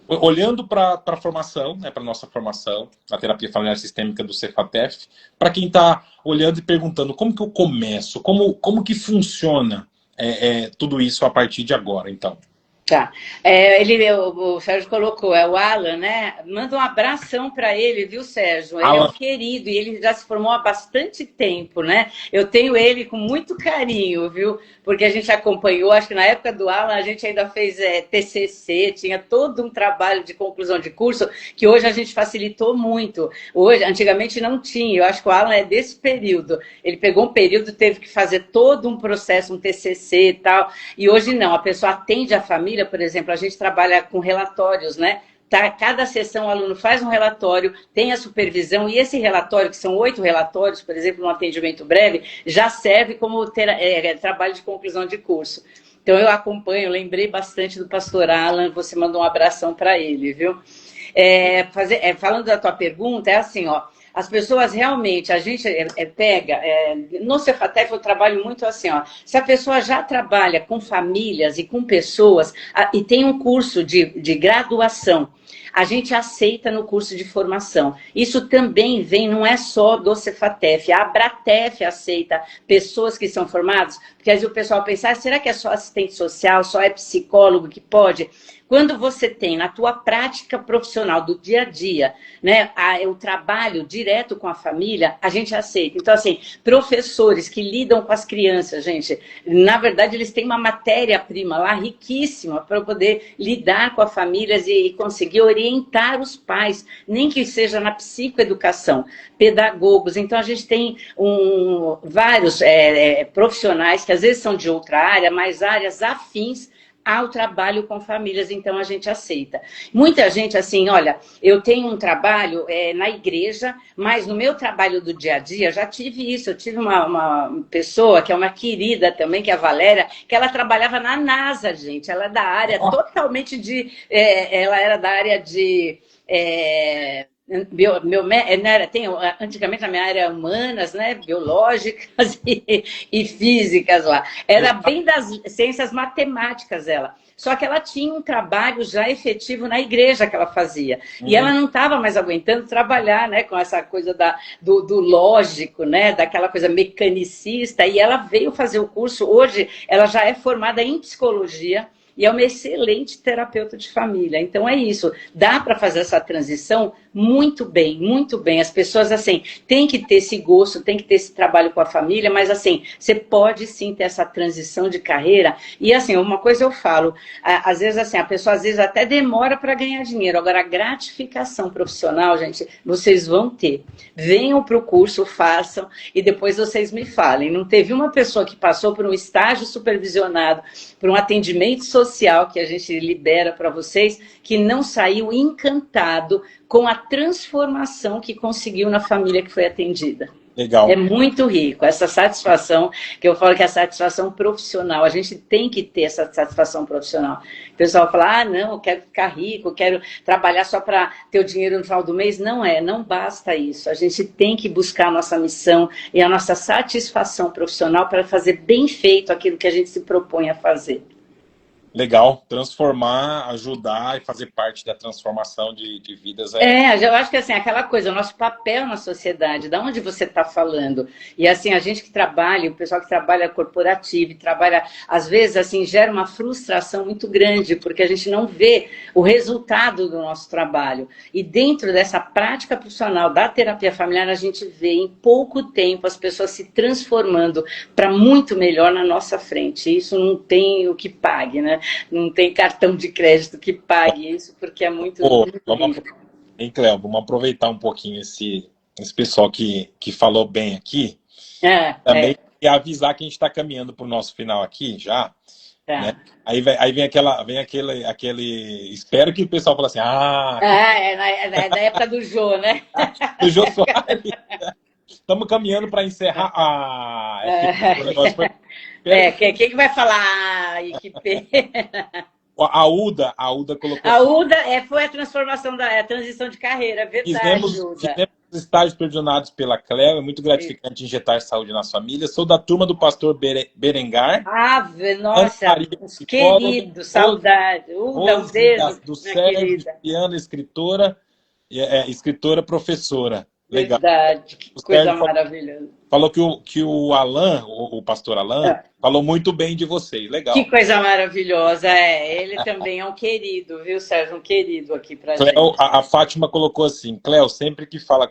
olhando para a formação, né, para a nossa formação, a terapia familiar sistêmica do Cefatef, para quem está olhando e perguntando como que eu começo, como que funciona tudo isso a partir de agora, então. Tá. O Sérgio colocou, é o Alan, né? Manda um abração para ele, viu, Sérgio? Ele é um Alan, querido e ele já se formou há bastante tempo, né? Eu tenho ele com muito carinho, viu? Porque a gente acompanhou, acho que na época do Alan a gente ainda fez TCC, tinha todo um trabalho de conclusão de curso que hoje a gente facilitou muito. Hoje, antigamente não tinha. Eu acho que o Alan é desse período. Ele pegou um período, teve que fazer todo um processo, um TCC e tal. E hoje não. A pessoa atende a família. Por exemplo, a gente trabalha com relatórios, né? Tá, cada sessão o aluno faz um relatório, tem a supervisão, e esse relatório, que são 8 relatórios, por exemplo, no atendimento breve, já serve como trabalho de conclusão de curso. Então eu acompanho, lembrei bastante do pastor Alan, você mandou um abração para ele, viu? Falando da tua pergunta, é assim, ó. As pessoas realmente, a gente pega, no Cefatef eu trabalho muito assim, ó, se a pessoa já trabalha com famílias e com pessoas, e tem um curso de graduação, a gente aceita no curso de formação. Isso também vem, não é só do Cefatef, a Abratef aceita pessoas que são formadas, porque às vezes o pessoal pensa, será que é só assistente social, só é psicólogo que pode? Quando você tem na tua prática profissional do dia a dia, né, o trabalho direto com a família, a gente aceita. Então, assim, professores que lidam com as crianças, gente, na verdade, eles têm uma matéria-prima lá riquíssima para poder lidar com as famílias e conseguir orientar os pais, nem que seja na psicoeducação, pedagogos. Então, a gente tem vários profissionais que às vezes são de outra área, mas áreas afins ao trabalho com famílias, então a gente aceita. Muita gente, assim, olha, eu tenho um trabalho na igreja, mas no meu trabalho do dia a dia, já tive isso, eu tive uma pessoa que é uma querida também, que é a Valéria, que ela trabalhava na NASA, gente, ela é da área totalmente ela era da área de... antigamente a minha área era humanas, né, biológicas e físicas lá. Era bem das ciências matemáticas ela. Só que ela tinha um trabalho já efetivo na igreja que ela fazia. E ela não estava mais aguentando trabalhar, né, com essa coisa do lógico, né, daquela coisa mecanicista. E ela veio fazer o curso. Hoje ela já é formada em psicologia e é uma excelente terapeuta de família. Então é isso, dá para fazer essa transição muito bem, muito bem. As pessoas, assim, têm que ter esse gosto, têm que ter esse trabalho com a família, mas, assim, você pode sim ter essa transição de carreira. E, assim, uma coisa eu falo, às vezes, assim, a pessoa às vezes até demora para ganhar dinheiro. Agora, a gratificação profissional, gente, vocês vão ter. Venham para o curso, façam, e depois vocês me falem. Não teve uma pessoa que passou por um estágio supervisionado, por um atendimento social que a gente libera para vocês, que não saiu encantado com a transformação que conseguiu na família que foi atendida. Legal. É muito rico, essa satisfação, que eu falo que é a satisfação profissional, a gente tem que ter essa satisfação profissional. O pessoal fala, não, eu quero ficar rico, eu quero trabalhar só para ter o dinheiro no final do mês. Não basta isso. A gente tem que buscar a nossa missão e a nossa satisfação profissional para fazer bem feito aquilo que a gente se propõe a fazer. Legal, transformar, ajudar e fazer parte da transformação de vidas. Eu acho que assim, aquela coisa, o nosso papel na sociedade, da onde você está falando. E assim, a gente que trabalha, o pessoal que trabalha corporativo, trabalha, às vezes, assim, gera uma frustração muito grande, porque a gente não vê o resultado do nosso trabalho. E dentro dessa prática profissional da terapia familiar, a gente vê em pouco tempo as pessoas se transformando para muito melhor na nossa frente. Isso não tem o que pague, né? Não tem cartão de crédito que pague isso, porque é muito... Hein, Cléo, vamos aproveitar um pouquinho esse pessoal que falou bem aqui. Também e avisar que a gente está caminhando para o nosso final aqui já. Tá. Né? Aí vem aquele... Espero que o pessoal fale assim... É da época do Jô, né? Do Jô Soares. Estamos caminhando para encerrar. O negócio foi... Quem vai falar? Que pena. A Uda colocou... A Uda foi a transformação, a transição de carreira, é verdade, Fizemos estágios supervisionados pela Cléo, é muito gratificante injetar saúde nas famílias. Sou da turma do pastor Berengar. Nossa, querido, saudade. Uda, um beijo, do Sérgio, Juliana, escritora, professora. Legal. Verdade, que coisa maravilhosa. Falou que o Alan, o pastor Alan, falou muito bem de vocês. Legal. Que coisa maravilhosa. Ele também é um querido, viu, Sérgio? Um querido aqui pra gente. A Fátima colocou assim, Cléo, sempre que fala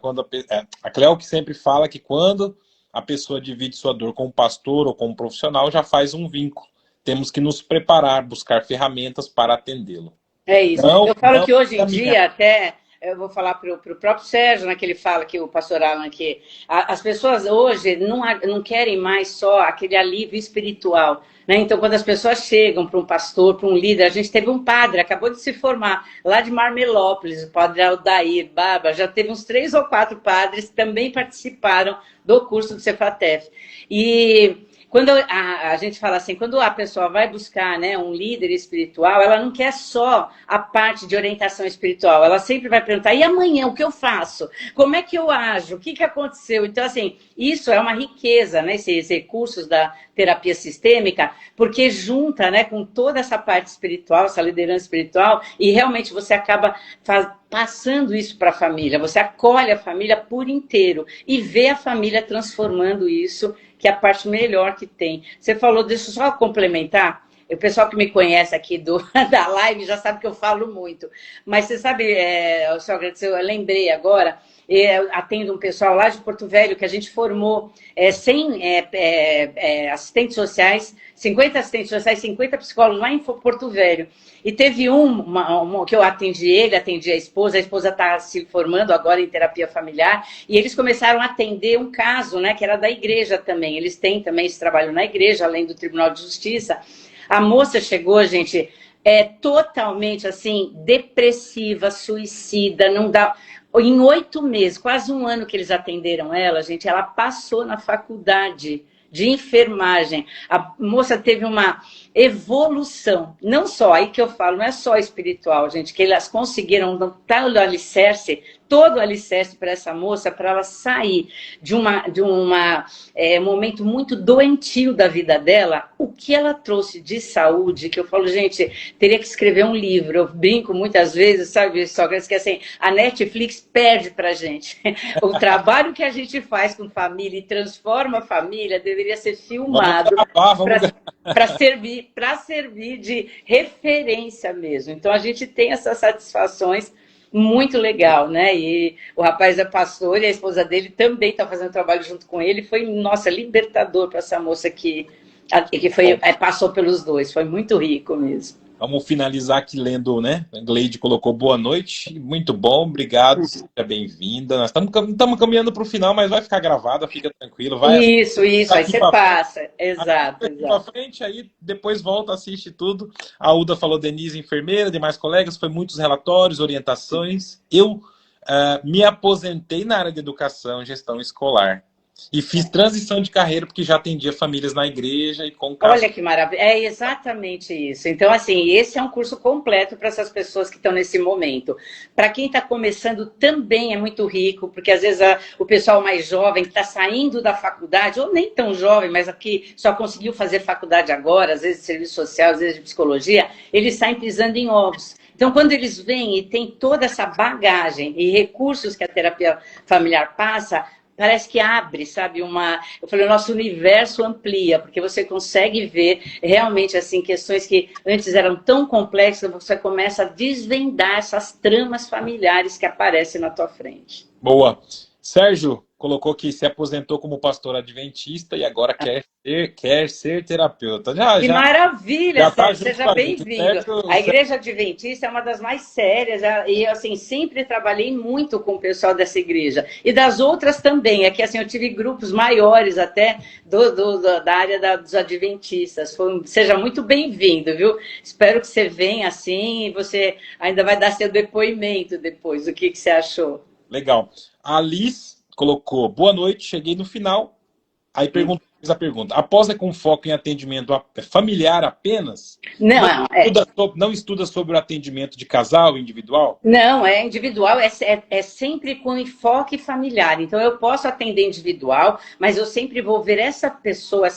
a Cléo que sempre fala que quando a pessoa divide sua dor com o pastor ou com o profissional, já faz um vínculo. Temos que nos preparar, buscar ferramentas para atendê-lo. É isso. Eu falo que hoje em dia até... Eu vou falar para o próprio Sérgio, né, que ele fala que o pastor Alan, que as pessoas hoje não querem mais só aquele alívio espiritual. Né? Então, quando as pessoas chegam para um pastor, para um líder, a gente teve um padre, acabou de se formar, lá de Marmelópolis, o padre Aldair Baba, já teve uns 3 ou 4 padres que também participaram do curso do Cefatef. E... quando a gente fala assim, quando a pessoa vai buscar, né, um líder espiritual, ela não quer só a parte de orientação espiritual, ela sempre vai perguntar, e amanhã, o que eu faço? Como é que eu ajo? O que aconteceu? Então, assim, isso é uma riqueza, né, esses recursos da terapia sistêmica, porque junta, né, com toda essa parte espiritual, essa liderança espiritual, e realmente você acaba passando isso para a família, você acolhe a família por inteiro e vê a família transformando isso, que é a parte melhor que tem. Você falou, deixa eu só complementar, o pessoal que me conhece aqui da live já sabe que eu falo muito, mas você sabe, Sócrates, eu lembrei agora, atendo um pessoal lá de Porto Velho, que a gente formou 100 assistentes sociais, 50 assistentes sociais, 50 psicólogos lá em Porto Velho. E teve que eu atendi a esposa está se formando agora em terapia familiar, e eles começaram a atender um caso, né, que era da igreja também. Eles têm também esse trabalho na igreja, além do Tribunal de Justiça. A moça chegou, gente, totalmente assim, depressiva, suicida, não dá... Em 8 meses, quase um ano que eles atenderam ela, gente, ela passou na faculdade de enfermagem. A moça teve uma evolução, não só, aí que eu falo, não é só espiritual, gente, que elas conseguiram dar todo o alicerce para essa moça, para ela sair de um momento muito doentio da vida dela, o que ela trouxe de saúde, que eu falo, gente, teria que escrever um livro, eu brinco muitas vezes, sabe, Sócrates, que assim, a Netflix perde pra gente. O trabalho que a gente faz com família e transforma a família deveria ser filmado para servir de referência mesmo. Então, a gente tem essas satisfações muito legal, né? E o rapaz é pastor e a esposa dele também está fazendo trabalho junto com ele. Foi, nossa, libertador para essa moça que foi, passou pelos dois. Foi muito rico mesmo. Vamos finalizar aqui lendo, né? A Gleide colocou boa noite, muito bom, obrigado, seja bem-vinda. Nós estamos caminhando para o final, mas vai ficar gravada, fica tranquilo. Vai Isso, aí você passa. Exato, daqui para frente, aí depois volta, assiste tudo. A Uda falou, Denise, enfermeira, demais colegas, foi muitos relatórios, orientações. Eu me aposentei na área de educação e gestão escolar. E fiz transição de carreira porque já atendia famílias na igreja e com casos. Olha que maravilha, é exatamente isso. Então, assim, esse é um curso completo para essas pessoas que estão nesse momento. Para quem está começando também é muito rico, porque às vezes o pessoal mais jovem que está saindo da faculdade, ou nem tão jovem, mas aqui só conseguiu fazer faculdade agora, às vezes de serviço social, às vezes de psicologia, eles saem pisando em ovos. Então, quando eles vêm e tem toda essa bagagem e recursos que a terapia familiar passa, parece que abre, sabe, eu falei, o nosso universo amplia, porque você consegue ver realmente, assim, questões que antes eram tão complexas, você começa a desvendar essas tramas familiares que aparecem na tua frente. Boa. Sérgio colocou que se aposentou como pastor adventista e agora quer ser terapeuta. Que maravilha, Sérgio, seja bem-vindo. A Sérgio... Igreja Adventista é uma das mais sérias, e assim, sempre trabalhei muito com o pessoal dessa igreja. E das outras também, é que assim, eu tive grupos maiores até da área dos adventistas. Seja muito bem-vindo, viu? Espero que você venha assim e você ainda vai dar seu depoimento depois. O que você achou? Legal. A Liz colocou, boa noite, cheguei no final. Aí fez a pergunta, após com foco em atendimento familiar apenas? Não estuda sobre o atendimento de casal individual? Não, é individual, é sempre com enfoque familiar. Então, eu posso atender individual, mas eu sempre vou ver essa pessoa,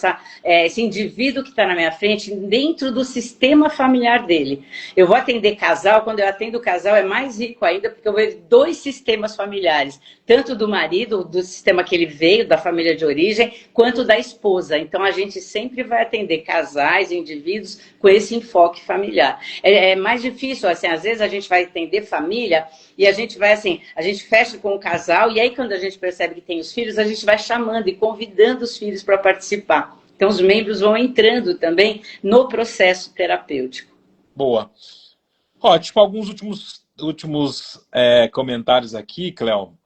esse indivíduo que está na minha frente, dentro do sistema familiar dele. Eu vou atender casal, quando eu atendo casal é mais rico ainda, porque eu vejo 2 sistemas familiares, tanto do marido, do sistema que ele veio, da família de origem, quanto da esposa. Então, a gente sempre vai atender casais, indivíduos, com esse enfoque familiar. É mais difícil, assim, às vezes a gente vai atender família e a gente vai, assim, a gente fecha com o casal e aí quando a gente percebe que tem os filhos, a gente vai chamando e convidando os filhos para participar. Então, os membros vão entrando também no processo terapêutico. Boa. Ótimo, alguns últimos comentários aqui, Cléo.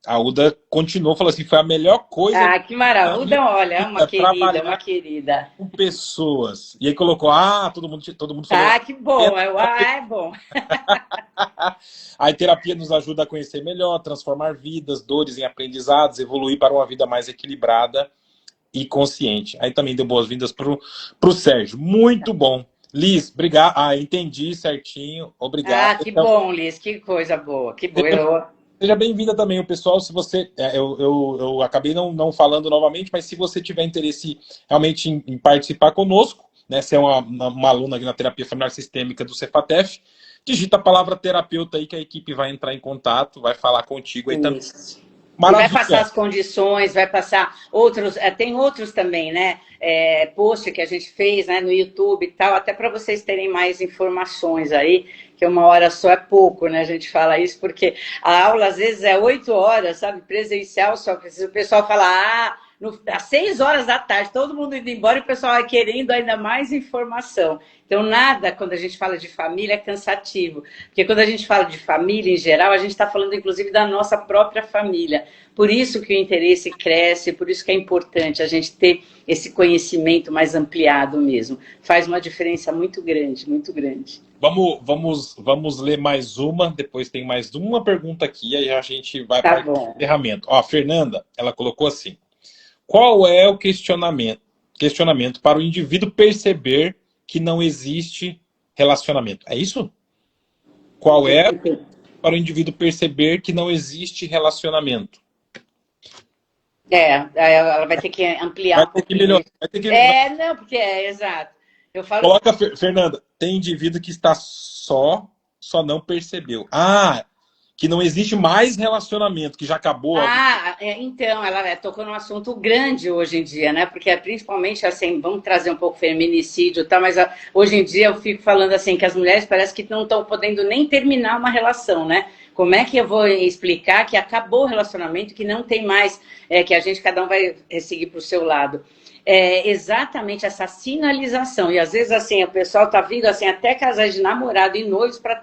A Uda continuou, falou assim, foi a melhor coisa... Ah, que maravilha. Uda, olha, uma querida. Com pessoas. E aí colocou, todo mundo falou... Ah, que bom, é bom. A terapia nos ajuda a conhecer melhor, transformar vidas, dores em aprendizados, evoluir para uma vida mais equilibrada e consciente. Aí também deu boas-vindas pro Sérgio. Muito bom. Liz, obrigado. Entendi certinho. Obrigado. Que bom, Liz. Que coisa boa. Que boa. Seja bem-vinda também, o pessoal, se você... Eu acabei não falando novamente, mas se você tiver interesse realmente em participar conosco, né, se é uma aluna aqui na terapia familiar sistêmica do Cefatef, digita a palavra terapeuta aí que a equipe vai entrar em contato, vai falar contigo aí também. Vai passar as condições, vai passar outros, tem outros também, né? Post que a gente fez, né, no YouTube e tal, até para vocês terem mais informações aí, que 1 hora só é pouco, né? A gente fala isso porque a aula às vezes é 8 horas, sabe? Presencial, só que o pessoal fala, às 6 horas da tarde, todo mundo indo embora e o pessoal vai querendo ainda mais informação. Então, nada, quando a gente fala de família, é cansativo. Porque quando a gente fala de família em geral, a gente está falando, inclusive, da nossa própria família. Por isso que o interesse cresce, por isso que é importante a gente ter esse conhecimento mais ampliado mesmo. Faz uma diferença muito grande, muito grande. Vamos ler mais uma, depois tem mais uma pergunta aqui, aí a gente vai para o encerramento. A Fernanda, ela colocou assim, qual é o questionamento para o indivíduo perceber que não existe relacionamento? É isso? Qual é para o indivíduo perceber que não existe relacionamento? Ela vai ter que ampliar. Vai ter que melhorar. Porque exato. Eu falo... Coloca, Fernanda, tem indivíduo que está só não percebeu. que não existe mais relacionamento, que já acabou. Então, ela tocou num assunto grande hoje em dia, né? Porque principalmente, assim, vamos trazer um pouco feminicídio e tal, mas hoje em dia eu fico falando assim, que as mulheres parece que não estão podendo nem terminar uma relação, né? Como é que eu vou explicar que acabou o relacionamento, que não tem mais, que a gente, cada um vai seguir para o seu lado? É exatamente essa sinalização. E às vezes, assim, o pessoal tá vindo, assim, até casais de namorado e noivos para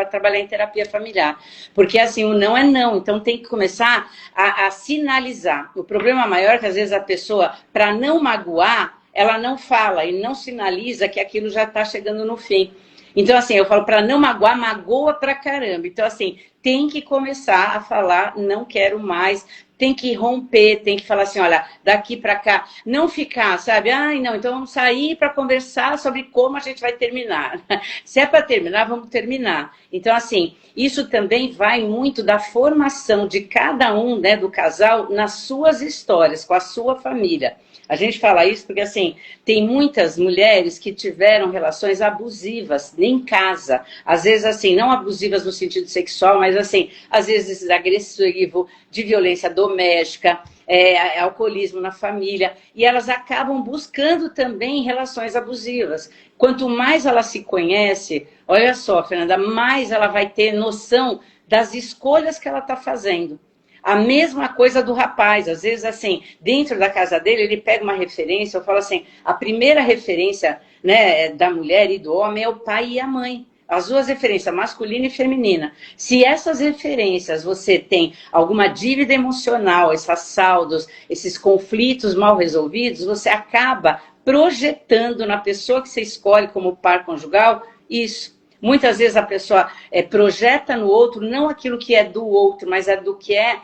trabalhar em terapia familiar. Porque, assim, o não é não. Então, tem que começar a sinalizar. O problema maior é que, às vezes, a pessoa, para não magoar, ela não fala e não sinaliza que aquilo já está chegando no fim. Então, assim, eu falo, para não magoar, magoa pra caramba. Então, assim, tem que começar a falar, não quero mais, tem que romper, tem que falar assim, olha, daqui para cá, não ficar, sabe? Ai, não, então vamos sair para conversar sobre como a gente vai terminar. Se é para terminar, vamos terminar. Então, assim, isso também vai muito da formação de cada um, né, do casal, nas suas histórias, com a sua família. A gente fala isso porque, assim, tem muitas mulheres que tiveram relações abusivas em casa. Às vezes, assim, não abusivas no sentido sexual, mas, assim, às vezes agressivo, de violência doméstica, alcoolismo na família. E elas acabam buscando também relações abusivas. Quanto mais ela se conhece, olha só, Fernanda, mais ela vai ter noção das escolhas que ela está fazendo. A mesma coisa do rapaz, às vezes, assim, dentro da casa dele, ele pega uma referência, eu falo assim, a primeira referência, né, da mulher e do homem é o pai e a mãe. As duas referências, masculina e feminina. Se essas referências você tem alguma dívida emocional, esses saldos, esses conflitos mal resolvidos, você acaba projetando na pessoa que você escolhe como par conjugal isso. Muitas vezes a pessoa projeta no outro não aquilo que é do outro, mas é do que é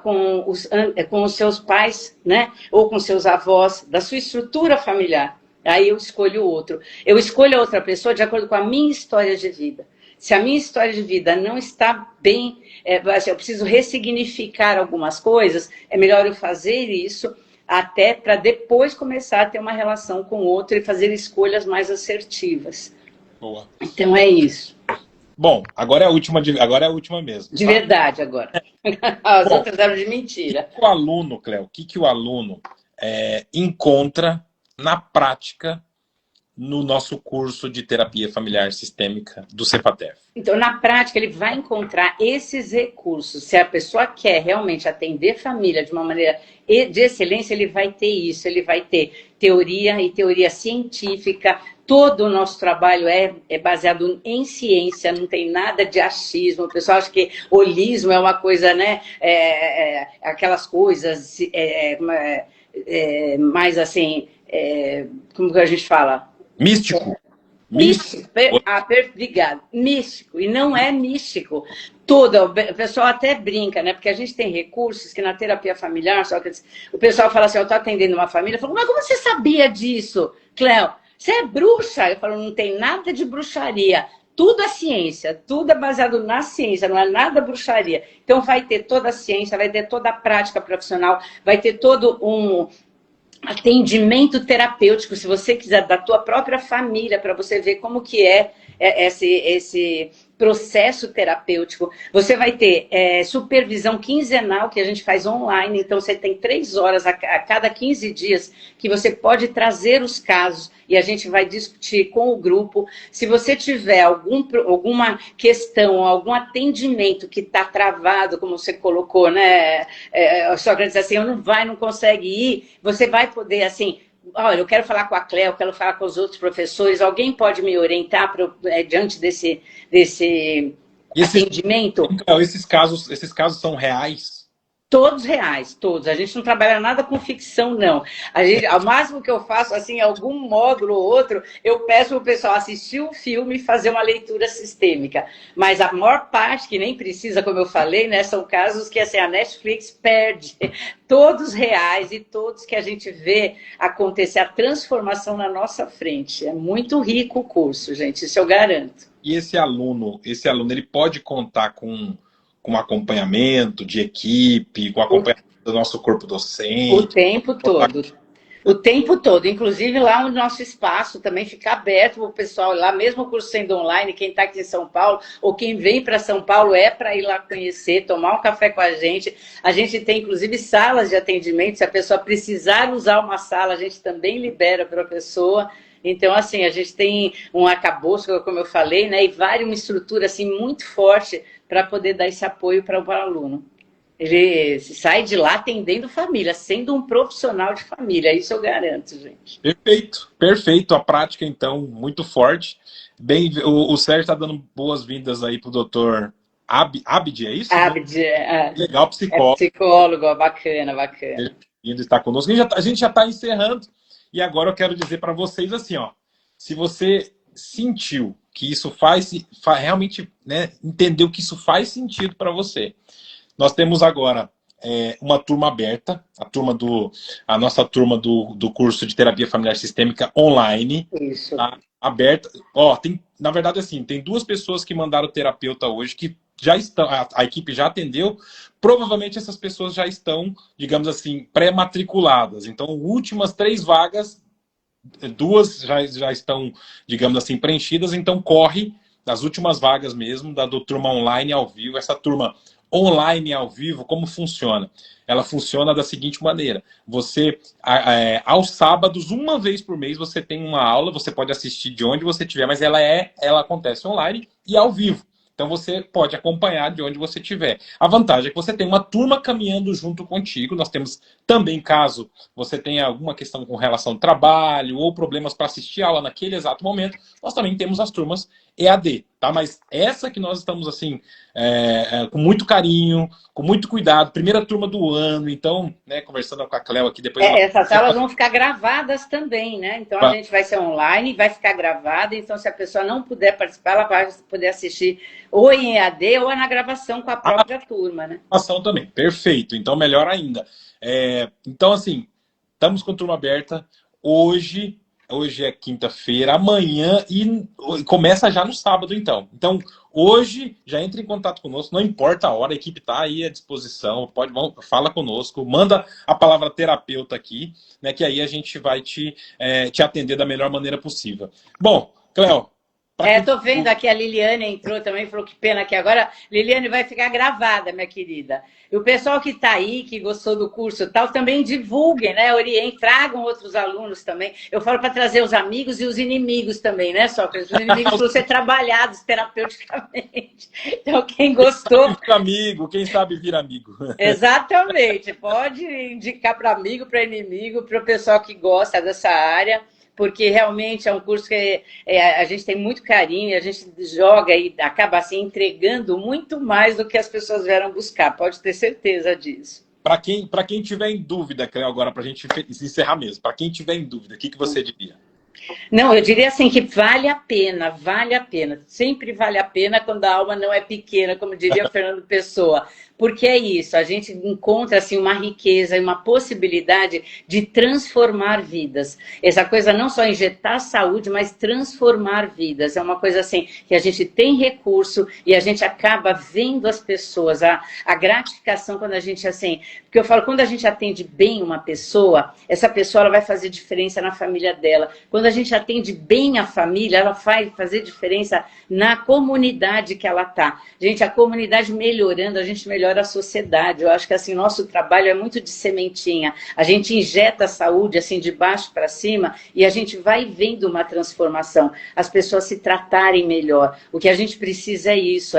com os seus pais, né? Ou com seus avós, da sua estrutura familiar. Aí eu escolho o outro. Eu escolho a outra pessoa de acordo com a minha história de vida. Se a minha história de vida não está bem, eu preciso ressignificar algumas coisas, é melhor eu fazer isso até para depois começar a ter uma relação com o outro e fazer escolhas mais assertivas. Boa. Então é isso. Bom, agora é a última mesmo. De Tá? verdade agora. As Bom, outras eram de mentira. o aluno, Cléo, o que o aluno encontra na prática no nosso curso de terapia familiar sistêmica do Cepatef? Então, na prática, ele vai encontrar esses recursos. Se a pessoa quer realmente atender família de uma maneira de excelência, ele vai ter isso, ele vai ter teoria e teoria científica. Todo o nosso trabalho é baseado em ciência, não tem nada de achismo. O pessoal acha que holismo é uma coisa, né? Aquelas coisas mais assim, como que a gente fala? Místico. Místico. Obrigado. Místico. E não é místico. Tudo. O pessoal até brinca, né? Porque a gente tem recursos que na terapia familiar, só que o pessoal fala assim, eu estou atendendo uma família, eu falo, mas como você sabia disso, Cléo? Você é bruxa? Eu falo, não tem nada de bruxaria. Tudo é ciência, tudo é baseado na ciência, não é nada bruxaria. Então vai ter toda a ciência, vai ter toda a prática profissional, vai ter todo um atendimento terapêutico, se você quiser, da tua própria família, para você ver como que é esse processo terapêutico. Você vai ter supervisão quinzenal, que a gente faz online, então você tem 3 horas a cada 15 dias que você pode trazer os casos e a gente vai discutir com o grupo. Se você tiver alguma questão, algum atendimento que está travado, como você colocou, né? Só que dizer assim, não consegue ir, você vai poder, assim, olha, eu quero falar com a Cléo, eu quero falar com os outros professores, alguém pode me orientar diante desse atendimento? Então, esses casos são reais? Todos reais, todos. A gente não trabalha nada com ficção, não. Ao máximo que eu faço, assim, algum módulo ou outro, eu peço para o pessoal assistir o filme e fazer uma leitura sistêmica. Mas a maior parte, que nem precisa, como eu falei, né, são casos que assim, a Netflix perde. Todos reais e todos que a gente vê acontecer a transformação na nossa frente. É muito rico o curso, gente, isso eu garanto. E esse aluno, ele pode contar com acompanhamento de equipe, com acompanhamento do nosso corpo docente? O tempo todo. O tempo todo, inclusive lá o nosso espaço também fica aberto para o pessoal lá, mesmo o curso sendo online, quem está aqui em São Paulo, ou quem vem para São Paulo é para ir lá conhecer, tomar um café com a gente. A gente tem, inclusive, salas de atendimento, se a pessoa precisar usar uma sala, a gente também libera para a pessoa. Então, assim, a gente tem um arcabouço, como eu falei, né, e uma estrutura assim, muito forte para poder dar esse apoio para o aluno. Ele sai de lá atendendo família, sendo um profissional de família, isso eu garanto, gente. Perfeito, perfeito. A prática, então, muito forte. Bem, o Sérgio está dando boas-vindas aí para o doutor Abdi, é isso? Abdi, Legal, é psicólogo. psicólogo, bacana, bacana. Ele está conosco. A gente já está encerrando. E agora eu quero dizer para vocês assim, ó. Se você sentiu que isso realmente, né, entendeu que isso faz sentido para você, nós temos agora uma turma aberta, a nossa turma do curso de terapia familiar sistêmica online. Isso. Tá aberta. Ó, na verdade, assim, tem 2 pessoas que mandaram terapeuta hoje que já estão, a equipe já atendeu. Provavelmente essas pessoas já estão, digamos assim, pré-matriculadas. Então, últimas 3 vagas, 2 já estão, digamos assim, preenchidas. Então, corre das últimas vagas mesmo, da do turma online ao vivo. Essa turma online ao vivo, como funciona? Ela funciona da seguinte maneira: você, aos sábados, uma vez por mês, você tem uma aula, você pode assistir de onde você estiver, mas ela acontece online e ao vivo. Então você pode acompanhar de onde você estiver. A vantagem é que você tem uma turma caminhando junto contigo. Nós temos também, caso você tenha alguma questão com relação ao trabalho ou problemas para assistir a aula naquele exato momento, nós também temos as turmas EAD, tá? Mas essa que nós estamos assim, com muito carinho, com muito cuidado, primeira turma do ano, então, né, conversando com a Cléo aqui depois. Essas aulas vão ficar gravadas também, né? Então a gente vai ser online, vai ficar gravada, então se a pessoa não puder participar, ela vai poder assistir ou em EAD ou na gravação com a própria turma, né? Ação também, perfeito, então melhor ainda. Então, assim, estamos com turma aberta hoje. Hoje é quinta-feira, amanhã e começa já no sábado, então. Então, hoje, já entre em contato conosco, não importa a hora, a equipe está aí à disposição, fala conosco, manda a palavra terapeuta aqui, né, que aí a gente vai te atender da melhor maneira possível. Bom, Cléo. Tô vendo aqui, a Liliane entrou também, falou que pena que agora Liliane vai ficar gravada, minha querida. E o pessoal que está aí, que gostou do curso e tal, também divulguem, né? Orientem, tragam outros alunos também. Eu falo para trazer os amigos e os inimigos também, né, Sócrates? Os inimigos para ser trabalhados terapeuticamente. Então, quem gostou... Quem sabe vir amigo. Exatamente. Pode indicar para amigo, para inimigo, para o pessoal que gosta dessa área, porque realmente é um curso que a gente tem muito carinho, a gente joga e acaba assim entregando muito mais do que as pessoas vieram buscar, pode ter certeza disso. Para quem tiver em dúvida, Cléo, agora para a gente encerrar mesmo, para quem tiver em dúvida, o que você diria? Não, eu diria assim que vale a pena, sempre vale a pena quando a alma não é pequena, como diria Fernando Pessoa. Porque é isso, a gente encontra assim, uma riqueza e uma possibilidade de transformar vidas. Essa coisa não só injetar saúde, mas transformar vidas. É uma coisa assim, que a gente tem recurso e a gente acaba vendo as pessoas, a gratificação quando a gente assim... Porque eu falo, quando a gente atende bem uma pessoa, essa pessoa ela vai fazer diferença na família dela. Quando a gente atende bem a família, ela vai fazer diferença na comunidade que ela está. Gente, a comunidade melhorando, a gente melhora a sociedade. Eu acho que assim, nosso trabalho é muito de sementinha. A gente injeta a saúde assim de baixo para cima e a gente vai vendo uma transformação. As pessoas se tratarem melhor. O que a gente precisa é isso,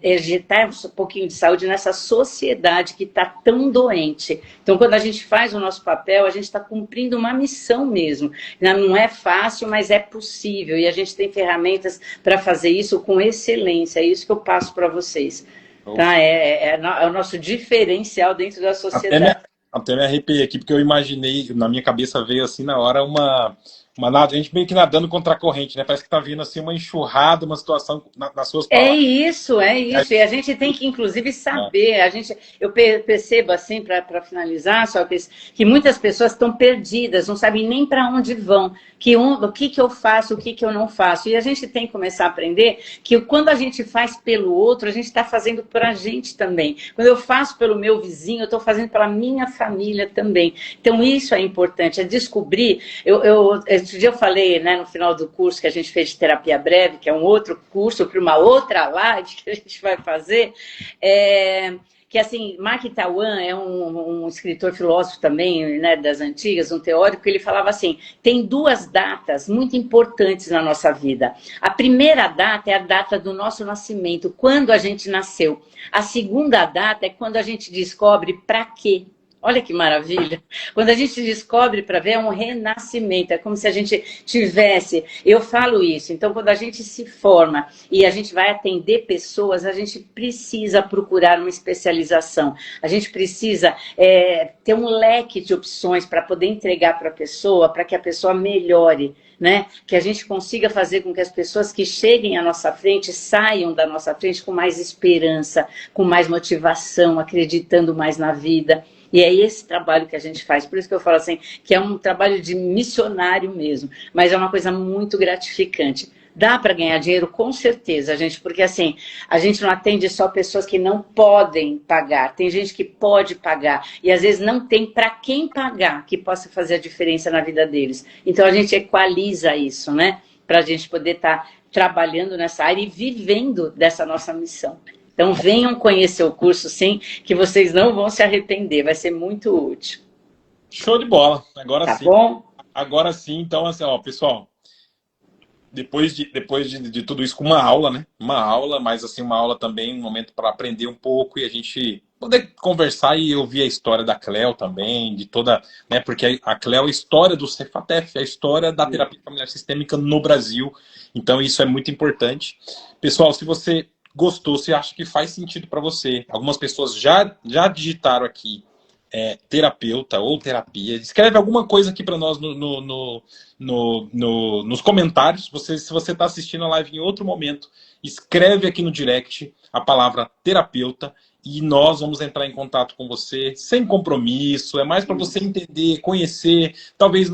injetar um pouquinho de saúde nessa sociedade que está tão doente. Então, quando a gente faz o nosso papel, a gente está cumprindo uma missão mesmo. Não é fácil, mas é possível. E a gente tem ferramentas para fazer isso com excelência. É isso que eu passo para vocês. Tá? É o nosso diferencial dentro da sociedade. Até me arrepiei aqui, porque eu imaginei, na minha cabeça veio assim na hora A gente meio que nadando contra a corrente, né? Parece que tá vindo assim uma enxurrada, uma situação nas suas É palavras. isso, é isso. E a gente tem que, inclusive, saber. Eu percebo, assim, para finalizar, só que muitas pessoas estão perdidas, não sabem nem para onde vão, o que eu faço, o que eu não faço. E a gente tem que começar a aprender que quando a gente faz pelo outro, a gente está fazendo para a gente também. Quando eu faço pelo meu vizinho, eu estou fazendo pela minha família também. Então, isso é importante, é descobrir. Esse dia eu falei, né, no final do curso que a gente fez de terapia breve, que é um outro curso para uma outra live que a gente vai fazer, que assim, Mark Twain é um escritor filósofo também, né, das antigas, um teórico, ele falava assim, tem duas datas muito importantes na nossa vida. A primeira data é a data do nosso nascimento, quando a gente nasceu. A segunda data é quando a gente descobre para quê. Olha que maravilha. Quando a gente descobre para ver, é um renascimento. É como se a gente tivesse... Eu falo isso. Então, quando a gente se forma e a gente vai atender pessoas, a gente precisa procurar uma especialização. A gente precisa ter um leque de opções para poder entregar para a pessoa, para que a pessoa melhore. Né? Que a gente consiga fazer com que as pessoas que cheguem à nossa frente saiam da nossa frente com mais esperança, com mais motivação, acreditando mais na vida. E é esse trabalho que a gente faz. Por isso que eu falo assim, que é um trabalho de missionário mesmo, mas é uma coisa muito gratificante. Dá para ganhar dinheiro? Com certeza, gente, porque assim, a gente não atende só pessoas que não podem pagar, tem gente que pode pagar, e às vezes não tem para quem pagar que possa fazer a diferença na vida deles. Então a gente equaliza isso, né? Para a gente poder estar trabalhando nessa área e vivendo dessa nossa missão. Então venham conhecer o curso, sim, que vocês não vão se arrepender, vai ser muito útil. Show de bola. Agora Tá sim. bom? Agora sim, então, assim, ó, pessoal, depois de tudo isso, com uma aula, né? Uma aula, mas assim, uma aula também, um momento para aprender um pouco e a gente poder conversar e ouvir a história da Cleo também, de toda, né? Porque a Cleo é a história do Cefatef, é a história da terapia familiar sistêmica no Brasil. Então, isso é muito importante. Pessoal, se você gostou, se acha que faz sentido para você, algumas pessoas já digitaram aqui terapeuta ou terapia. Escreve alguma coisa aqui para nós nos comentários. Se você está assistindo a live em outro momento, escreve aqui no direct a palavra terapeuta e nós vamos entrar em contato com você sem compromisso. É mais para você entender, conhecer, talvez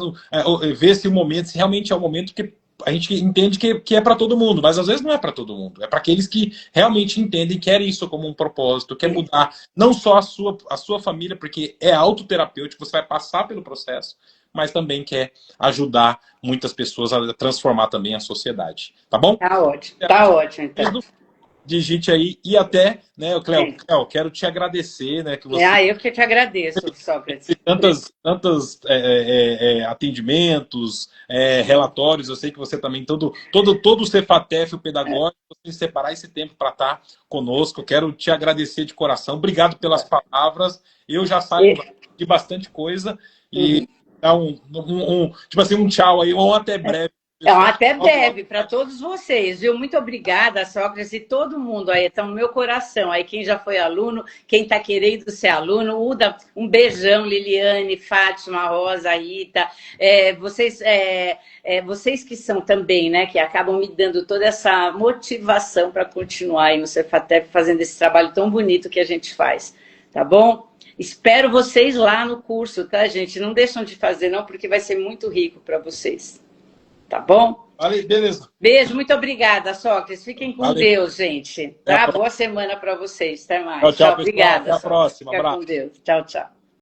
ver se o momento, se realmente é o momento que a gente entende que é para todo mundo, mas às vezes não é para todo mundo. É para aqueles que realmente entendem, querem isso como um propósito, quer mudar não só a sua família, porque é autoterapêutico, você vai passar pelo processo, mas também quer ajudar muitas pessoas a transformar também a sociedade. Tá bom? Tá ótimo, então. Digite aí e até, né, Cleo, quero te agradecer, né, que você... eu que te agradeço, Sócrates. Tantos atendimentos, relatórios, eu sei que você também, todo o Cefatef, o pedagógico, você separar esse tempo para estar conosco, eu quero te agradecer de coração, obrigado pelas palavras, eu já saio de bastante coisa e dar tipo assim, um tchau aí, ou até breve. Até breve para todos vocês, viu? Muito obrigada, Sócrates, e todo mundo aí, está no meu coração. Aí quem já foi aluno, quem está querendo ser aluno, Uda, um beijão, Liliane, Fátima, Rosa, Rita, vocês que são também, né, que acabam me dando toda essa motivação para continuar aí no Cefatef fazendo esse trabalho tão bonito que a gente faz, tá bom? Espero vocês lá no curso, tá, gente? Não deixam de fazer, não, porque vai ser muito rico para vocês. Tá bom? Valeu, beleza. Beijo, muito obrigada, Sócrates. Fiquem com Deus, gente. Tá? Boa semana para vocês. Até mais. Tchau, Obrigada. Até a próxima. Fica com Deus. Tchau, tchau.